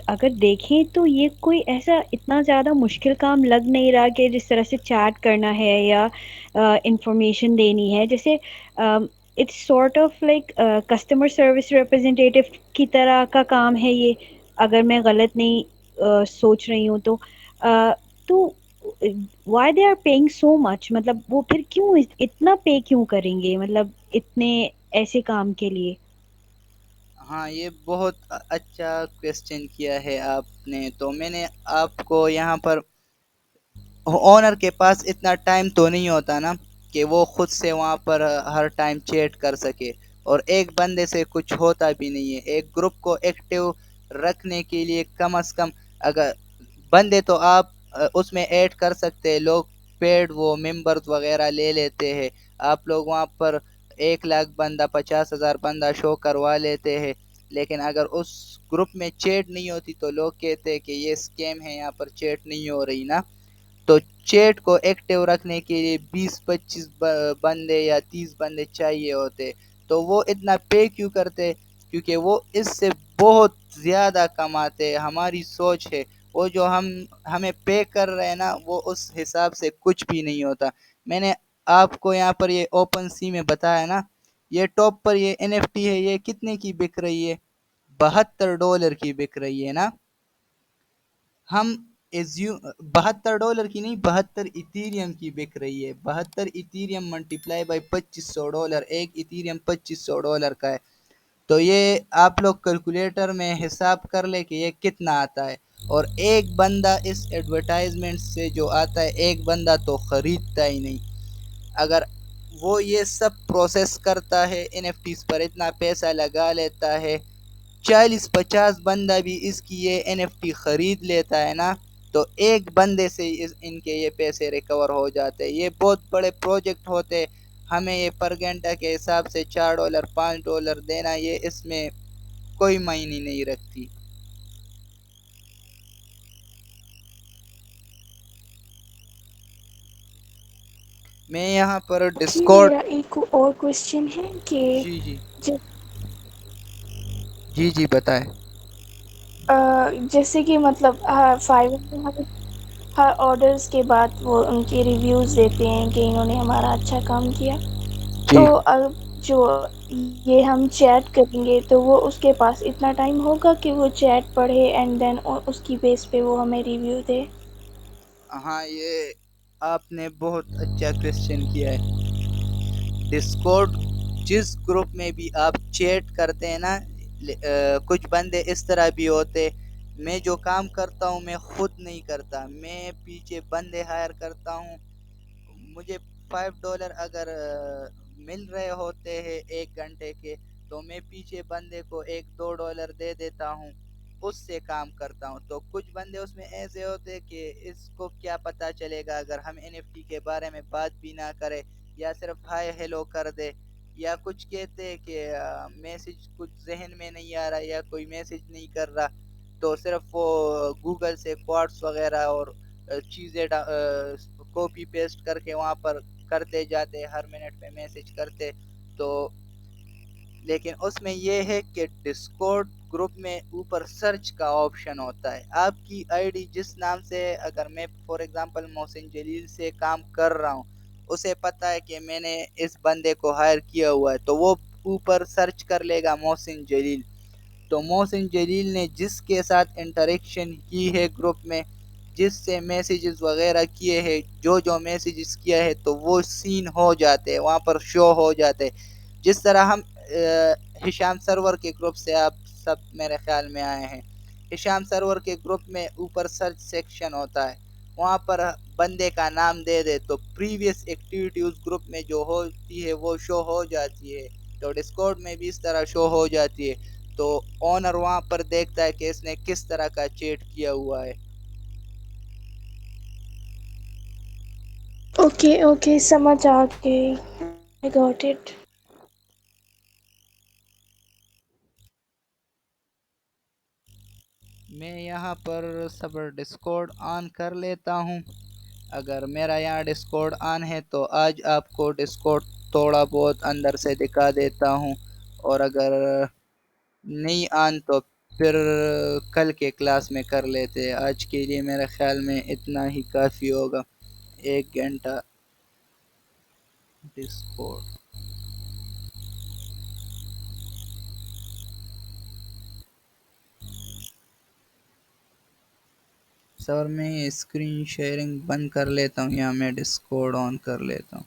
اگر دیکھیں تو یہ کوئی ایسا اتنا زیادہ مشکل کام لگ نہیں رہا کہ جس طرح سے چیٹ کرنا ہے یا انفارمیشن دینی ہے، جیسے it's sort of like customer service representative کی طرح کا کام ہے یہ، اگر میں غلط نہیں سوچ رہی ہوں تو تو وائی دے آر پیئنگ سو مچ، مطلب وہ پھر کیوں اتنا پے کیوں کریں گے، مطلب اتنے ایسے کام کے لیے؟ ہاں یہ بہت اچھا کویسچن کیا ہے آپ نے، تو میں نے آپ کو یہاں پر، اونر کے پاس اتنا ٹائم تو نہیں ہوتا نا کہ وہ خود سے وہاں پر ہر ٹائم چیٹ کر سکے، اور ایک بندے سے کچھ ہوتا بھی نہیں ہے۔ ایک گروپ کو ایکٹیو رکھنے کے لیے کم از کم، اگر بندے تو آپ اس میں ایڈ کر سکتے ہیں، لوگ پیڈ وہ ممبرز وغیرہ لے لیتے ہیں، آپ لوگ وہاں پر 1 لاکھ بندہ، 50,000 بندہ شو کروا لیتے ہیں، لیکن اگر اس گروپ میں چیٹ نہیں ہوتی تو لوگ کہتے ہیں کہ یہ اسکیم ہے، یہاں پر چیٹ نہیں ہو رہی نا۔ تو چیٹ کو ایکٹیو رکھنے کے لیے 20-25 بندے یا 30 بندے چاہیے ہوتے، تو وہ اتنا پے کیوں کرتے؟ کیونکہ وہ اس سے بہت زیادہ کماتے، ہماری سوچ ہے، وہ جو ہمیں پے کر رہے ہیں نا وہ اس حساب سے کچھ بھی نہیں ہوتا۔ میں نے آپ کو یہاں پر یہ اوپن سی میں بتایا نا، یہ ٹاپ پر یہ این ایف ٹی ہے، یہ کتنے کی بک رہی ہے؟ $72 کی بک رہی ہے نا۔ ہم 72 کی نہیں، 72 ایتھیریم کی بک رہی ہے، 72 ایتھیریم ملٹیپلائی بائی $2500، ایک ایتھیریم $2500 کا ہے، تو یہ آپ لوگ کیلکولیٹر میں حساب کر لے کہ یہ کتنا آتا ہے، اور ایک بندہ اس ایڈورٹائزمنٹ سے جو آتا ہے، ایک بندہ تو خریدتا ہی نہیں۔ اگر وہ یہ سب پروسیس کرتا ہے، این ایف ٹیز پر اتنا پیسہ لگا لیتا ہے، 40-50 بندہ بھی اس کی یہ این ایف ٹی خرید لیتا ہے نا، تو ایک بندے سے ان کے یہ پیسے ریکور ہو جاتے۔ یہ بہت بڑے پروجیکٹ ہوتے، ہمیں یہ پر گھنٹہ کے حساب سے $4 $5 دینا، یہ اس میں کوئی معنی نہیں رکھتی. میں یہاں پر جی ڈسکارڈ. میرا ایک اور کوشچن ہے کہ جی جی جب جی جی بتائیں. جیسے کہ مطلب فائیور میں ہمیں ہر آڈرس کے بعد وہ ان کے ریویوز دیتے ہیں کہ انہوں نے ہمارا اچھا کام کیا. تو جی اب جو یہ ہم چیٹ کریں گے تو وہ اس کے پاس اتنا ٹائم ہوگا کہ وہ چیٹ پڑھے اینڈ دین اس کی بیس پہ وہ ہمیں ریویو دے. ہاں یہ آپ نے بہت اچھا کوشچن کیا ہے. ڈسکورڈ جس گروپ میں بھی آپ چیٹ کرتے ہیں نا، کچھ بندے اس طرح بھی ہوتے. میں جو کام کرتا ہوں میں خود نہیں کرتا، میں پیچھے بندے ہائر کرتا ہوں. مجھے $5 اگر مل رہے ہوتے ہیں 1 گھنٹے کے، تو میں پیچھے بندے کو $1-2 دے دیتا ہوں، اس سے کام کرتا ہوں. تو کچھ بندے اس میں ایسے ہوتے کہ اس کو کیا پتا چلے گا اگر ہم NFT کے بارے میں بات بھی نہ کرے، یا صرف ہائے ہیلو کر دے، یا کچھ کہتے کہ میسج کچھ ذہن میں نہیں آ رہا یا کوئی میسج نہیں کر رہا، تو صرف وہ گوگل سے کوٹس وغیرہ اور چیزیں کاپی پیسٹ کر کے وہاں پر کرتے جاتے، ہر منٹ پہ میسج کرتے. تو لیکن اس میں یہ ہے کہ ڈسکورڈ گروپ میں اوپر سرچ کا آپشن ہوتا ہے. آپ کی آئی ڈی جس نام سے، اگر میں فار ایگزامپل محسن جلیل سے کام کر رہا ہوں، اسے پتا ہے کہ میں نے اس بندے کو ہائر کیا ہوا ہے، تو وہ اوپر سرچ کر لے گا محسن جلیل. تو محسن جلیل نے جس کے ساتھ انٹریکشن کی ہے گروپ میں، جس سے میسیجز وغیرہ کیے ہیں، جو میسیجز کیا ہے، تو وہ سین ہو جاتے، وہاں پر شو ہو جاتے. جس طرح ہم ہشام سرور کے گروپ سے آپ سب میرے خیال میں آئے ہیں. ہشام سرور کے گروپ میں اوپر سرچ سیکشن ہوتا ہے، وہاں پر بندے کا نام دے دے تو پریویس ایکٹیویٹی اس گروپ میں جو ہوتی ہے وہ شو ہو جاتی ہے. تو ڈسکورڈ میں بھی اس طرح شو ہو جاتی ہے. تو اونر وہاں پر دیکھتا ہے کہ اس نے کس طرح کا چیٹ کیا ہوا ہے. اوکے اوکے سمجھ آ گئی. I got it. میں یہاں پر صبر ڈسکورڈ آن کر لیتا ہوں. اگر میرا یہاں ڈسکورڈ آن ہے تو آج آپ کو ڈسکورڈ تھوڑا بہت اندر سے دکھا دیتا ہوں، اور اگر نہیں آن تو پھر کل کے کلاس میں کر لیتے. آج کے لیے میرے خیال میں اتنا ہی کافی ہوگا. 1 گھنٹہ ڈسکورڈ. سر میں اسکرین شیئرنگ بند کر لیتا ہوں یا میں ڈسکورڈ آن کر لیتا ہوں.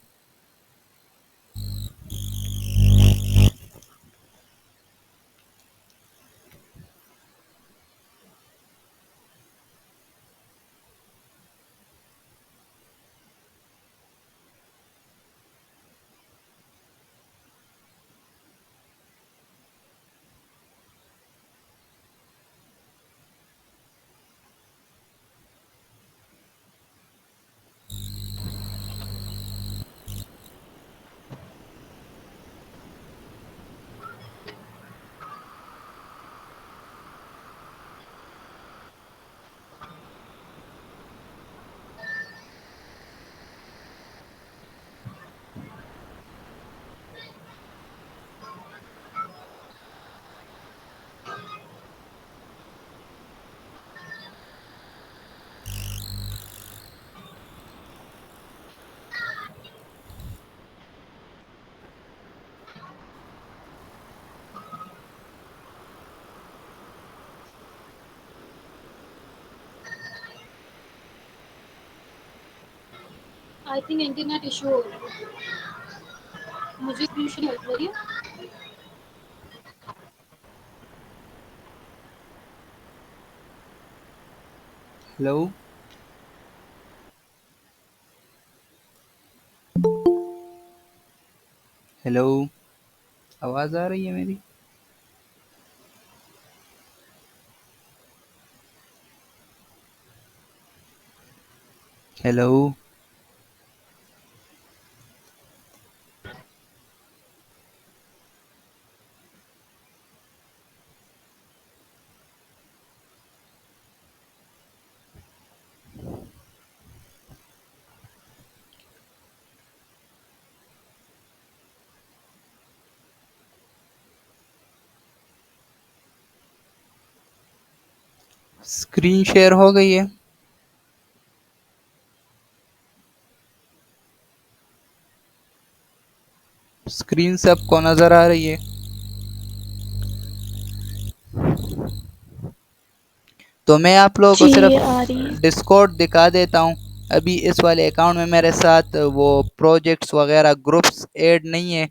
آئی تھنک انٹرنیٹ ایشو ہو رہا ہے. مجھے اسکرین ہیلپ کریے. ہلو. ہیلو، آواز آ رہی ہے میری؟ ہیلو. اسکرین شیئر ہو گئی ہے؟ اسکرین سب کو نظر آ رہی ہے؟ تو میں آپ لوگوں کو جی صرف آ رہی ہے. ڈسکورڈ دکھا دیتا ہوں. ابھی اس والے اکاؤنٹ میں میرے ساتھ وہ پروجیکٹس وغیرہ گروپس ایڈ نہیں ہے.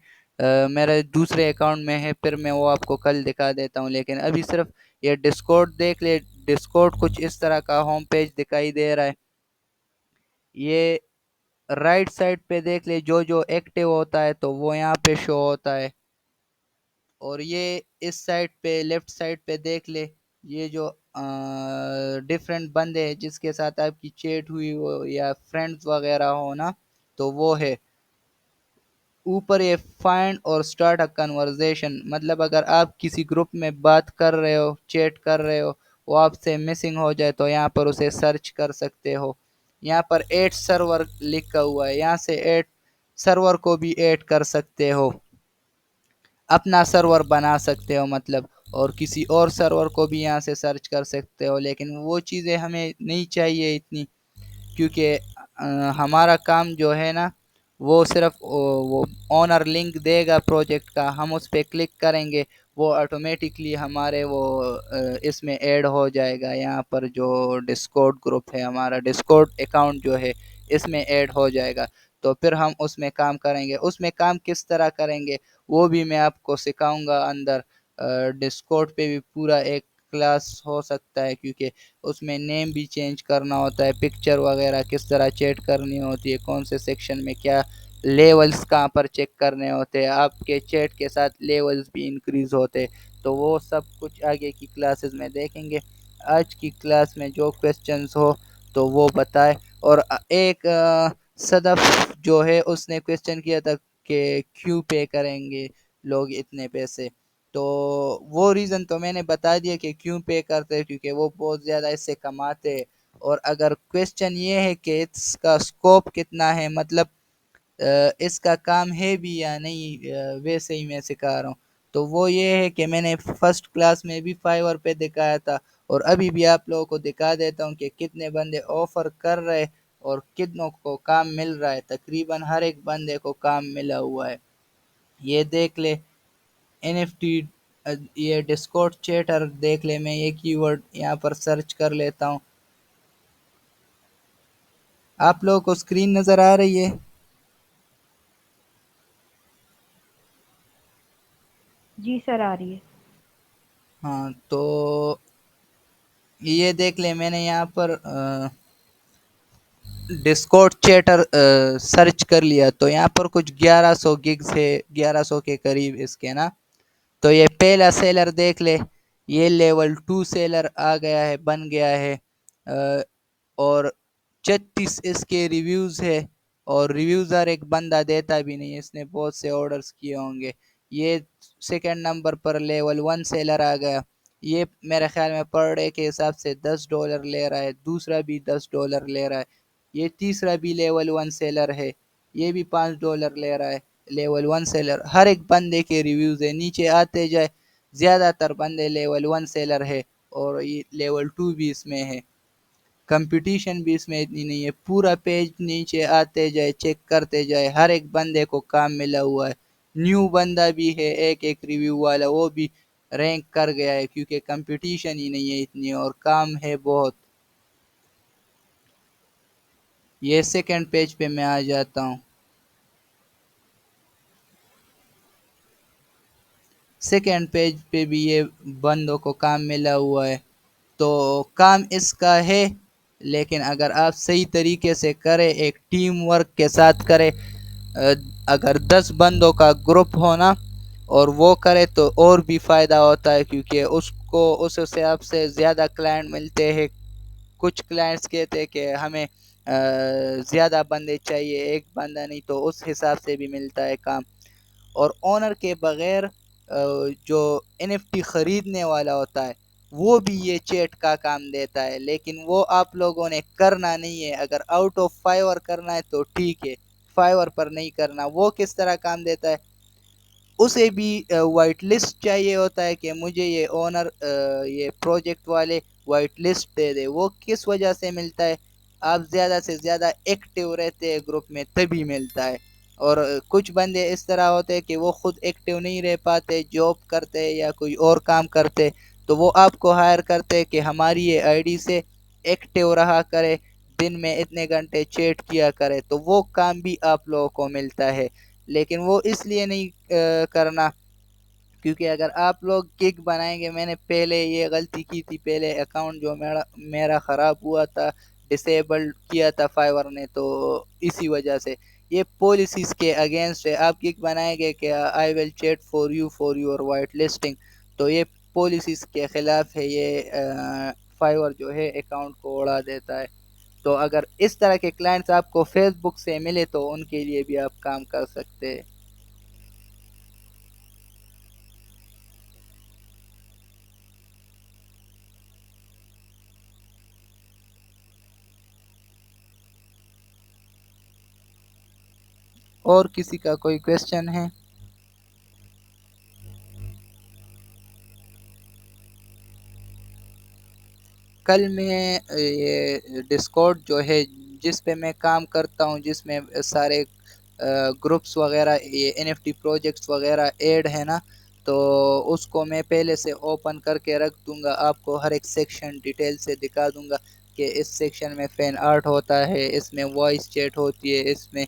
میرے دوسرے اکاؤنٹ میں ہے، پھر میں وہ آپ کو کل دکھا دیتا ہوں. لیکن ابھی صرف یہ ڈسکورڈ دیکھ لے. ڈسکورڈ کچھ اس طرح کا ہوم پیج دکھائی دے رہا ہے. یہ رائٹ سائڈ پہ دیکھ لے، جو جو ایکٹیو ہوتا ہے تو وہ یہاں پہ شو ہوتا ہے. اور یہ اس سائڈ پہ لیفٹ سائڈ پہ دیکھ لے، یہ جو ڈفرینٹ بندے ہیں جس کے ساتھ آپ کی چیٹ ہوئی ہو یا فرینڈز وغیرہ ہو نا، تو وہ ہے. اوپر یہ فائنڈ اور سٹارٹ اے کنورزیشن، مطلب اگر آپ کسی گروپ میں بات کر رہے ہو، چیٹ کر رہے ہو، وہ آپ سے مسنگ ہو جائے تو یہاں پر اسے سرچ کر سکتے ہو. یہاں پر ایڈ سرور لکھا ہوا ہے، یہاں سے ایڈ سرور کو بھی ایڈ کر سکتے ہو. اپنا سرور بنا سکتے ہو مطلب، اور کسی اور سرور کو بھی یہاں سے سرچ کر سکتے ہو. لیکن وہ چیزیں ہمیں نہیں چاہیے اتنی، کیونکہ ہمارا کام جو ہے نا، وہ صرف وہ اونر لنک دے گا پروجیکٹ کا، ہم اس پہ کلک کریں گے، وہ آٹومیٹکلی ہمارے وہ اس میں ایڈ ہو جائے گا. یہاں پر جو ڈسکورڈ گروپ ہے ہمارا، ڈسکورڈ اکاؤنٹ جو ہے اس میں ایڈ ہو جائے گا. تو پھر ہم اس میں کام کریں گے. اس میں کام کس طرح کریں گے وہ بھی میں آپ کو سکھاؤں گا اندر. ڈسکورڈ پہ بھی پورا ایک کلاس ہو سکتا ہے، کیونکہ اس میں نیم بھی چینج کرنا ہوتا ہے، پکچر وغیرہ کس طرح چیٹ کرنی ہوتی ہے، کون سے سیکشن میں کیا لیولز کہاں پر چیک کرنے ہوتے ہیں، آپ کے چیٹ کے ساتھ لیولز بھی انکریز ہوتے. تو وہ سب کچھ آگے کی کلاسز میں دیکھیں گے. آج کی کلاس میں جو کویسچنز ہو تو وہ بتائے. اور ایک صدف جو ہے اس نے کویسچن کیا تھا کہ کیوں پے کریں گے لوگ اتنے پیسے. تو وہ ریزن تو میں نے بتا دیا کہ کیوں پے کرتے، کیونکہ وہ بہت زیادہ اس سے کماتے. اور اگر کویسچن یہ ہے کہ اس کا سکوپ کتنا ہے، مطلب اس کا کام ہے بھی یا نہیں، ویسے ہی میں سکھا رہا ہوں. تو وہ یہ ہے کہ میں نے فرسٹ کلاس میں بھی فائیور پہ دکھایا تھا، اور ابھی بھی آپ لوگوں کو دکھا دیتا ہوں کہ کتنے بندے آفر کر رہے اور کتنوں کو کام مل رہا ہے. تقریباً ہر ایک بندے کو کام ملا ہوا ہے. یہ دیکھ لے این ایف ٹی، یہ ڈسکورڈ چیٹر دیکھ لے. میں یہ کی ورڈ یہاں پر سرچ کر لیتا ہوں. آپ لوگوں کو اسکرین نظر آ رہی ہے؟ جی سر آ رہی ہے. ہاں، تو یہ دیکھ لیں، میں نے یہاں پر ڈسکورڈ چیٹر سرچ کر لیا تو یہاں پر کچھ 1100 گگز ہے، 1100 کے قریب اس کے نا. تو یہ پہلا سیلر دیکھ لے، یہ لیول 2 سیلر آ گیا ہے، بن گیا ہے. اور 36 اس کے ریویوز ہے، اور ریویوز ہر ایک بندہ دیتا بھی نہیں، اس نے بہت سے آرڈرز کیے ہوں گے. یہ سیکنڈ نمبر پر لیول 1 سیلر آ گیا. یہ میرے خیال میں پر ڈے کے حساب سے $10 لے رہا ہے. دوسرا بھی $10 لے رہا ہے. یہ تیسرا بھی لیول 1 سیلر ہے، یہ بھی $5 لے رہا ہے. لیول 1 سیلر ہر ایک بندے کے ریویوز ہے، نیچے آتے جائے. زیادہ تر بندے لیول 1 سیلر ہے، اور یہ لیول 2 بھی اس میں ہے. کمپٹیشن بھی اس میں اتنی نہیں ہے. پورا پیج نیچے آتے جائے، چیک کرتے جائے، ہر ایک بندے کو کام ملا ہوا ہے. نیو بندہ بھی ہے ایک ایک ریویو والا، وہ بھی رینک کر گیا ہے، کیونکہ کمپٹیشن ہی نہیں ہے اتنی اور کام ہے بہت. یہ سیکنڈ پیج پہ میں آ جاتا ہوں. سیکنڈ پیج پہ بھی یہ بندوں کو کام ملا ہوا ہے. تو کام اس کا ہے، لیکن اگر آپ صحیح طریقے سے کرے، ایک ٹیم ورک کے ساتھ کرے، اگر 10 بندوں کا گروپ ہونا اور وہ کرے تو اور بھی فائدہ ہوتا ہے، کیونکہ اس کو اس حساب سے زیادہ کلائنٹ ملتے ہیں. کچھ کلائنٹس کہتے ہیں کہ ہمیں زیادہ بندے چاہیے، ایک بندہ نہیں، تو اس حساب سے بھی ملتا ہے کام. اور اونر کے بغیر جو این ایف ٹی خریدنے والا ہوتا ہے وہ بھی یہ چیٹ کا کام دیتا ہے، لیکن وہ آپ لوگوں نے کرنا نہیں ہے. اگر آؤٹ آف فائیور کرنا ہے تو ٹھیک ہے، فائیور پر نہیں کرنا. وہ کس طرح کام دیتا ہے؟ اسے بھی وائٹ لسٹ چاہیے ہوتا ہے کہ مجھے یہ اونر، یہ پروجیکٹ والے وائٹ لسٹ دے دے. وہ کس وجہ سے ملتا ہے؟ آپ زیادہ سے زیادہ ایکٹیو رہتے ہیں گروپ میں تبھی ملتا ہے. اور کچھ بندے اس طرح ہوتے ہیں کہ وہ خود ایکٹیو نہیں رہ پاتے، جاب کرتے یا کوئی اور کام کرتے، تو وہ آپ کو ہائر کرتے کہ ہماری یہ آئی ڈی سے ایکٹیو رہا کرے، دن میں اتنے گھنٹے چیٹ کیا کرے، تو وہ کام بھی آپ لوگوں کو ملتا ہے. لیکن وہ اس لیے نہیں کرنا، کیونکہ اگر آپ لوگ گگ بنائیں گے، میں نے پہلے یہ غلطی کی تھی، پہلے اکاؤنٹ جو میرا خراب ہوا تھا، ڈسیبل کیا تھا فائیور نے، تو اسی وجہ سے یہ پالیسیز کے اگینسٹ ہے. آپ گگ بنائیں گے کہ I will chat for your whitelisting, تو یہ پالیسیز کے خلاف ہے. یہ فائیور جو ہے اکاؤنٹ کو اڑا دیتا ہے. تو اگر اس طرح کے کلائنٹس آپ کو فیس بک سے ملے تو ان کے لیے بھی آپ کام کر سکتے ہیں. اور کسی کا کوئی کویشچن ہے؟ کل میں یہ ڈسکورڈ جو ہے جس پہ میں کام کرتا ہوں، جس میں سارے گروپس وغیرہ، یہ این ایف ٹی پروجیکٹس وغیرہ ایڈ ہے نا، تو اس کو میں پہلے سے اوپن کر کے رکھ دوں گا. آپ کو ہر ایک سیکشن ڈیٹیل سے دکھا دوں گا کہ اس سیکشن میں فین آرٹ ہوتا ہے، اس میں وائس چیٹ ہوتی ہے، اس میں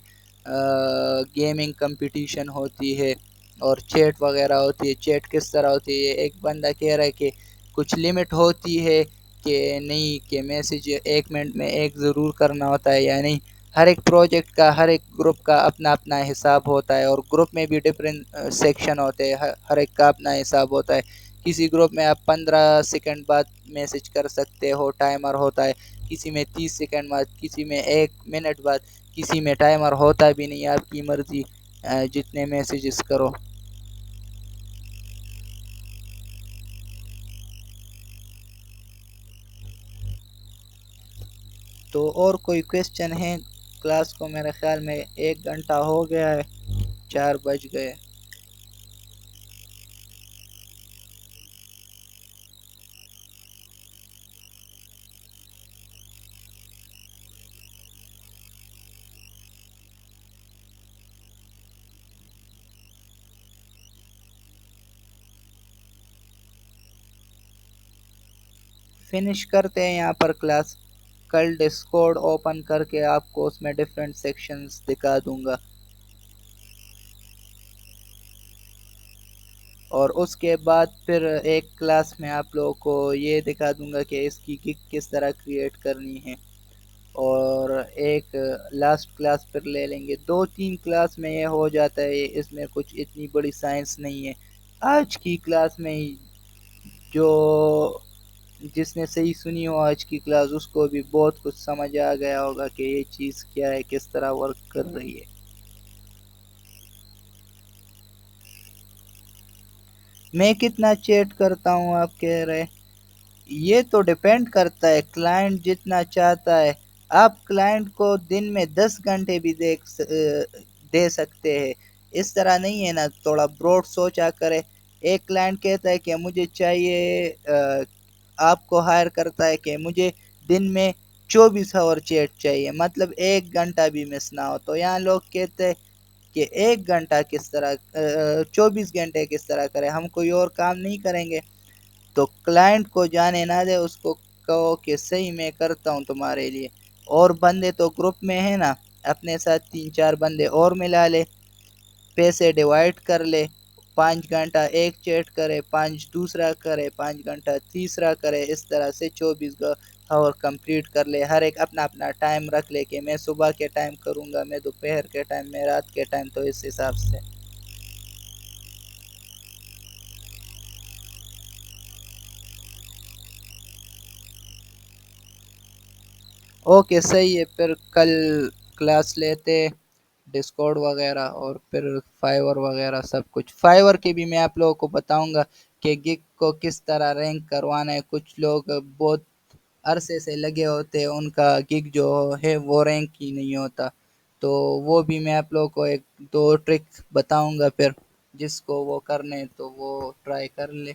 گیمنگ کمپٹیشن ہوتی ہے، اور چیٹ وغیرہ ہوتی ہے. چیٹ کس طرح ہوتی ہے؟ ایک بندہ کہہ رہا ہے کہ کچھ لمٹ ہوتی ہے کہ نہیں، کہ میسج 1 منٹ میں ایک ضرور کرنا ہوتا ہے یا نہیں. ہر ایک پروجیکٹ کا، ہر ایک گروپ کا اپنا اپنا حساب ہوتا ہے، اور گروپ میں بھی ڈفرینٹ سیکشن ہوتے ہیں، ہر ایک کا اپنا حساب ہوتا ہے. کسی گروپ میں آپ 15 سیکنڈ بعد میسج کر سکتے ہو، ٹائمر ہوتا ہے. کسی میں 30 سیکنڈ بعد، کسی میں 1 منٹ بعد، کسی میں ٹائمر ہوتا بھی نہیں، آپ کی مرضی، جتنے میسیجز کرو. تو اور کوئی کویشچن ہے؟ کلاس کو میرے خیال میں 1 گھنٹہ ہو گیا ہے، 4 بج گئے. فنش کرتے ہیں یہاں پر کلاس. کل ڈسکورڈ اوپن کر کے آپ کو اس میں ڈفرینٹ سیکشنز دکھا دوں گا، اور اس کے بعد پھر ایک کلاس میں آپ لوگوں کو یہ دکھا دوں گا کہ اس کی گگ کس طرح کریٹ کرنی ہے. اور ایک لاسٹ کلاس پھر لے لیں گے. 2-3 کلاس میں یہ ہو جاتا ہے، اس میں کچھ اتنی بڑی سائنس نہیں ہے. آج کی کلاس میں ہی جو جس نے صحیح سنی ہو آج کی کلاس، اس کو بھی بہت کچھ سمجھ آ گیا ہوگا کہ یہ چیز کیا ہے، کس طرح ورک کر رہی ہے. میں کتنا چیٹ کرتا ہوں آپ کہہ رہے؟ یہ تو ڈپینڈ کرتا ہے کلائنٹ جتنا چاہتا ہے. آپ کلائنٹ کو دن میں 10 گھنٹے بھی دے سکتے ہیں. اس طرح نہیں ہے نا، تھوڑا براڈ سوچا کرے. ایک کلائنٹ کہتا ہے کہ مجھے چاہیے، آپ کو ہائر کرتا ہے کہ مجھے دن میں 24 آور چیٹ چاہیے، مطلب 1 گھنٹہ بھی مس نہ ہو. تو یہاں لوگ کہتے ہیں کہ 1 گھنٹہ کس طرح، 24 گھنٹے کس طرح کرے، ہم کوئی اور کام نہیں کریں گے. تو کلائنٹ کو جانے نہ دے، اس کو کہو کہ صحیح میں کرتا ہوں تمہارے لیے. اور بندے تو گروپ میں ہیں نا، اپنے ساتھ 3-4 بندے اور ملا لے، پیسے ڈیوائڈ کر لے. 5 گھنٹہ ایک چیٹ کرے، 5 دوسرا کرے، 5 گھنٹہ تیسرا کرے. اس طرح سے 24 آور کمپلیٹ کر لے. ہر ایک اپنا اپنا ٹائم رکھ لے کہ میں صبح کے ٹائم کروں گا، میں دوپہر کے ٹائم، میں رات کے ٹائم. تو اس حساب سے اوکے صحیح ہے. پھر کل کلاس لیتے ڈسکورڈ وغیرہ، اور پھر فائیور وغیرہ سب کچھ. فائیور کے بھی میں آپ لوگوں کو بتاؤں گا کہ گگ کو کس طرح رینک کروانا ہے. کچھ لوگ بہت عرصے سے لگے ہوتے ہیں، ان کا گگ جو ہے وہ رینک ہی نہیں ہوتا. تو وہ بھی میں آپ لوگوں کو 1-2 ٹرک بتاؤں گا، پھر جس کو وہ کرنے تو وہ ٹرائی کر لے.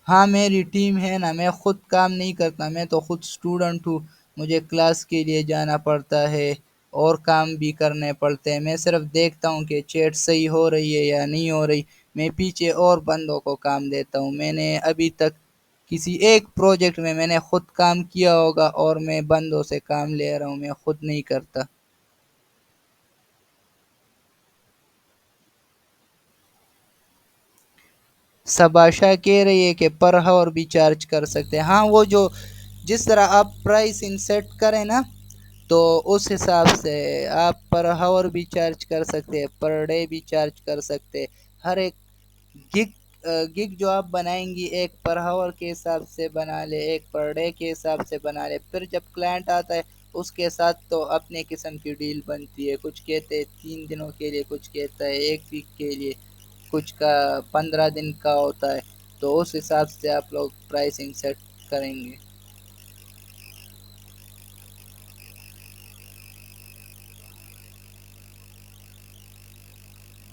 ہاں میری ٹیم ہے نا، میں خود کام نہیں کرتا، میں تو خود اسٹوڈنٹ ہوں، مجھے کلاس کے لیے جانا پڑتا ہے اور کام بھی کرنے پڑتے ہیں، میں صرف دیکھتا ہوں کہ چیٹ صحیح ہو رہی ہے یا نہیں ہو رہی، میں پیچھے اور بندوں کو کام دیتا ہوں، میں نے ابھی تک کسی ایک پروجیکٹ میں نے خود کام کیا ہوگا اور میں بندوں سے کام لے رہا ہوں، میں خود نہیں کرتا۔ سباشا کہہ رہی ہے کہ پر ہور بھی چارج کر سکتے ہیں، ہاں وہ جو جس طرح آپ پرائسنگ سیٹ کریں نا تو اس حساب سے آپ پر ہور بھی چارج کر سکتے ہیں، پر ڈے بھی چارج کر سکتے، ہر ایک گگ گگ جو آپ بنائیں گی ایک پر ہور کے حساب سے بنا لے، ایک پر ڈے کے حساب سے بنا لے، پھر جب کلائنٹ آتا ہے اس کے ساتھ تو اپنے قسم کی ڈیل بنتی ہے، کچھ کہتے ہیں 3 دنوں کے لیے، کچھ کہتا ہے 1 ویک کے لیے، کچھ کا 15 دن کا ہوتا ہے، تو اس حساب سے آپ لوگ پرائسنگ سیٹ کریں گے۔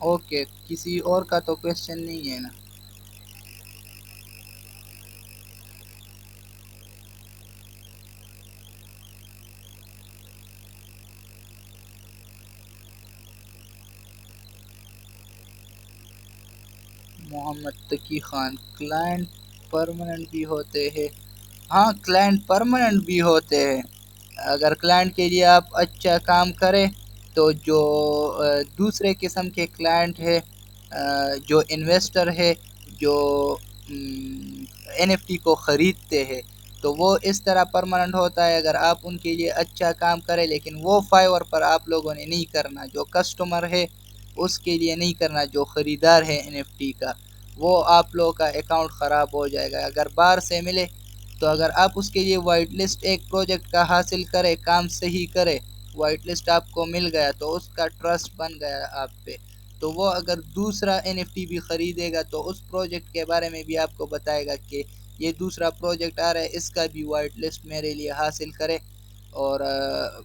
اوکے، کسی اور کا تو کوشچن نہیں ہے نا؟ محمد تقی خان: کلائنٹ پرماننٹ بھی ہوتے ہیں؟ ہاں کلائنٹ پرماننٹ بھی ہوتے ہیں، اگر کلائنٹ کے لیے آپ اچھا کام کریں تو جو دوسرے قسم کے کلائنٹ ہے، جو انویسٹر ہے، جو این ایف ٹی کو خریدتے ہیں، تو وہ اس طرح پرماننٹ ہوتا ہے اگر آپ ان کے لیے اچھا کام کریں، لیکن وہ فائیور پر آپ لوگوں نے نہیں کرنا، جو کسٹمر ہے اس کے لیے نہیں کرنا، جو خریدار ہے این ایف ٹی کا، وہ آپ لوگوں کا اکاؤنٹ خراب ہو جائے گا اگر باہر سے ملے، تو اگر آپ اس کے لیے وائٹ لسٹ ایک پروجیکٹ کا حاصل کرے، کام صحیح کرے، وائٹ لسٹ آپ کو مل گیا تو اس کا ٹرسٹ بن گیا آپ پہ، تو وہ اگر دوسرا این ایف ٹی بھی خریدے گا تو اس پروجیکٹ کے بارے میں بھی آپ کو بتائے گا کہ یہ دوسرا پروجیکٹ آ رہا ہے، اس کا بھی وائٹ لسٹ میرے لیے حاصل کرے، اور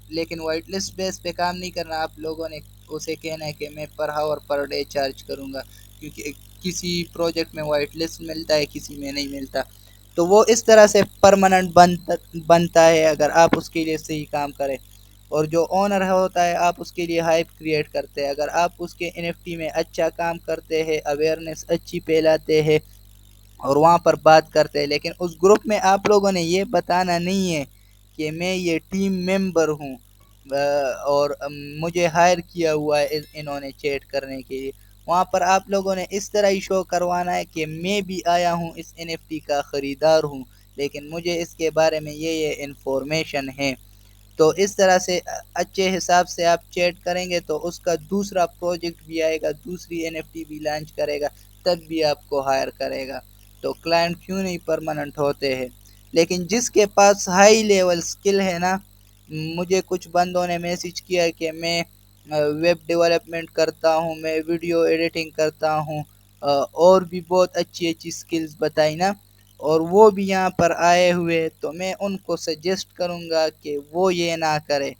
لیکن وائٹ لسٹ بیس پہ کام نہیں کرنا، آپ لوگوں نے اسے کہنا ہے کہ میں پر ہاور پر ڈے چارج کروں گا، کیونکہ کسی پروجیکٹ میں وائٹ لسٹ ملتا ہے، کسی میں نہیں ملتا، تو وہ اس طرح سے پرماننٹ بنتا ہے اگر آپ اس کے لیے صحیح کام کریں، اور جو اونر ہوتا ہے آپ اس کے لیے ہائپ کریٹ کرتے ہیں، اگر آپ اس کے این ایف ٹی میں اچھا کام کرتے ہیں، اویئرنیس اچھی پھیلاتے ہیں اور وہاں پر بات کرتے ہیں، لیکن اس گروپ میں آپ لوگوں نے یہ بتانا نہیں ہے کہ میں یہ ٹیم ممبر ہوں، اور مجھے ہائر کیا ہوا ہے انہوں نے چیٹ کرنے کے لیے، وہاں پر آپ لوگوں نے اس طرح ہی شو کروانا ہے کہ میں بھی آیا ہوں اس این ایف ٹی کا خریدار ہوں، لیکن مجھے اس کے بارے میں یہ انفارمیشن ہے، تو اس طرح سے اچھے حساب سے آپ چیٹ کریں گے تو اس کا دوسرا پروجیکٹ بھی آئے گا، دوسری این ایف ٹی بھی لانچ کرے گا، تب بھی آپ کو ہائر کرے گا، تو کلائنٹ کیوں نہیں پرماننٹ ہوتے ہیں؟ لیکن جس کے پاس ہائی لیول سکل ہے نا، مجھے کچھ بندوں نے میسج کیا کہ میں ویب ڈیولپمنٹ کرتا ہوں، میں ویڈیو ایڈیٹنگ کرتا ہوں، اور بھی بہت اچھی اچھی سکلز بتائی نا، اور وہ بھی یہاں پر آئے ہوئے، تو میں ان کو سجیسٹ کروں گا کہ وہ یہ نہ کرے،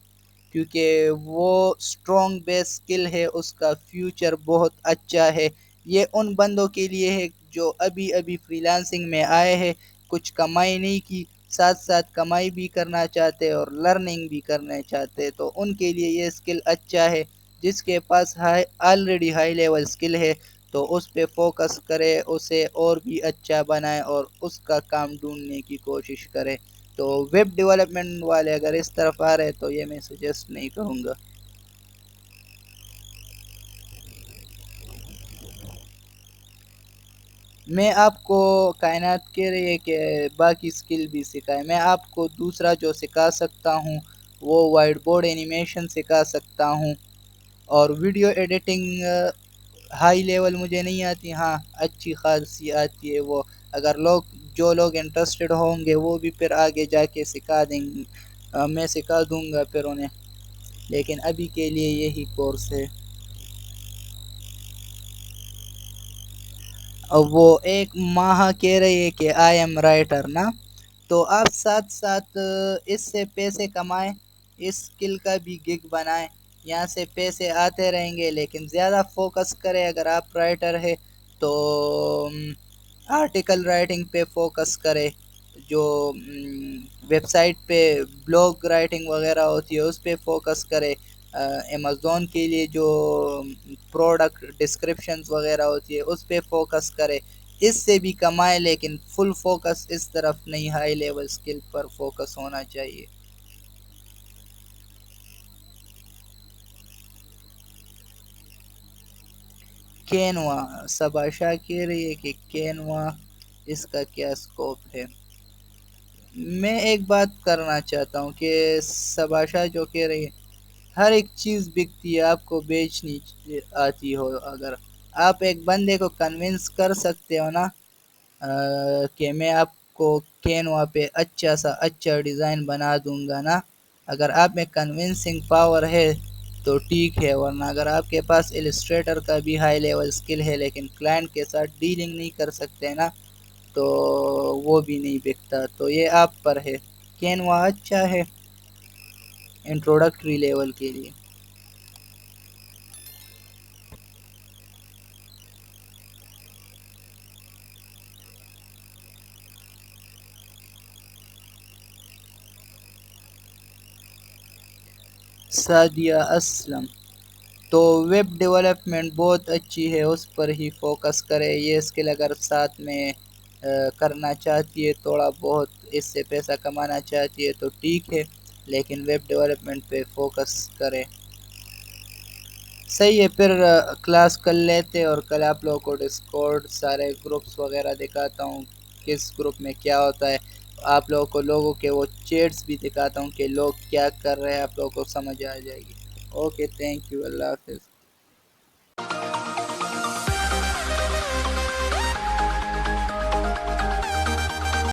کیونکہ وہ اسٹرانگ بیس سکل ہے، اس کا فیوچر بہت اچھا ہے، یہ ان بندوں کے لیے ہے جو ابھی ابھی فری لانسنگ میں آئے ہیں، کچھ کمائی نہیں کی، ساتھ ساتھ کمائی بھی کرنا چاہتے اور لرننگ بھی کرنا چاہتے، تو ان کے لیے یہ سکل اچھا ہے، جس کے پاس آلریڈی ہائی لیول سکل ہے تو اس پہ فوکس کرے، اسے اور بھی اچھا بنائے اور اس کا کام ڈھونڈنے کی کوشش کرے، تو ویب ڈیولپمنٹ والے اگر اس طرف آ رہے تو یہ میں سجیسٹ نہیں کروں گا۔ میں آپ کو کائنات کہہ رہی ہے کہ باقی سکل بھی سکھائے، میں آپ کو دوسرا جو سکھا سکتا ہوں وہ وائٹ بورڈ اینیمیشن سکھا سکتا ہوں، اور ویڈیو ایڈیٹنگ ہائی لیول مجھے نہیں آتی، ہاں اچھی خاصی آتی ہے وہ، اگر جو لوگ انٹرسٹڈ ہوں گے وہ بھی پھر آگے جا کے سکھا دیں گے، میں سکھا دوں گا پھر انہیں، لیکن ابھی کے لیے یہی کورس ہے۔ اور وہ ایک ماہ کہہ رہی ہے کہ آئی ایم رائٹر نا، تو آپ ساتھ ساتھ اس سے پیسے کمائیں، اس اسکل کا بھی گگ بنائیں، یہاں سے پیسے آتے رہیں گے، لیکن زیادہ فوکس کریں اگر آپ رائٹر ہے تو آرٹیکل رائٹنگ پہ فوکس کرے، جو ویب سائٹ پہ بلاگ رائٹنگ وغیرہ ہوتی ہے اس پہ فوکس کرے، امیزون کے لیے جو پروڈکٹ ڈسکرپشنز وغیرہ ہوتی ہے اس پہ فوکس کرے، اس سے بھی کمائے، لیکن فل فوکس اس طرف نہیں، ہائی لیول اسکل پر فوکس ہونا چاہیے۔ کینوا، سباشا کہہ رہی ہے کہ کینوا اس کا کیا اسکوپ ہے؟ میں ایک بات کرنا چاہتا ہوں کہ سباشا جو کہہ رہی ہے ہر ایک چیز بکتی ہے، آپ کو بیچنی آتی ہو، اگر آپ ایک بندے کو کنونس کر سکتے ہو نا، کہ میں آپ کو کینوا پہ اچھا سا اچھا ڈیزائن بنا دوں گا نا، اگر آپ میں کنونسنگ پاور ہے تو ٹھیک ہے، ورنہ اگر آپ کے پاس السٹریٹر کا بھی ہائی لیول اسکل ہے لیکن کلائنٹ کے ساتھ ڈیلنگ نہیں کر سکتے نا، تو وہ بھی نہیں بکتا، تو یہ آپ پر ہے۔ کینوا اچھا ہے انٹروڈکٹری لیول کے لیے۔ سعدیہ اسلم، تو ویب ڈیولپمنٹ بہت اچھی ہے، اس پر ہی فوکس کرے، یہ اسکل اگر ساتھ میں کرنا چاہتی ہے، تھوڑا بہت اس سے پیسہ کمانا چاہتی ہے تو ٹھیک ہے، لیکن ویب ڈیولپمنٹ پہ فوکس کرے۔ صحیح ہے، پھر کلاس کر لیتے، اور کل آپ لوگوں کو ڈسکورڈ سارے گروپس وغیرہ دکھاتا ہوں، کس گروپ میں کیا ہوتا ہے، آپ لوگوں کو لوگوں کے وہ چیٹس بھی دکھاتا ہوں کہ لوگ کیا کر رہے ہیں، آپ لوگوں کو سمجھ آ جائے گی۔ اوکے، تھینک یو، اللہ حافظ۔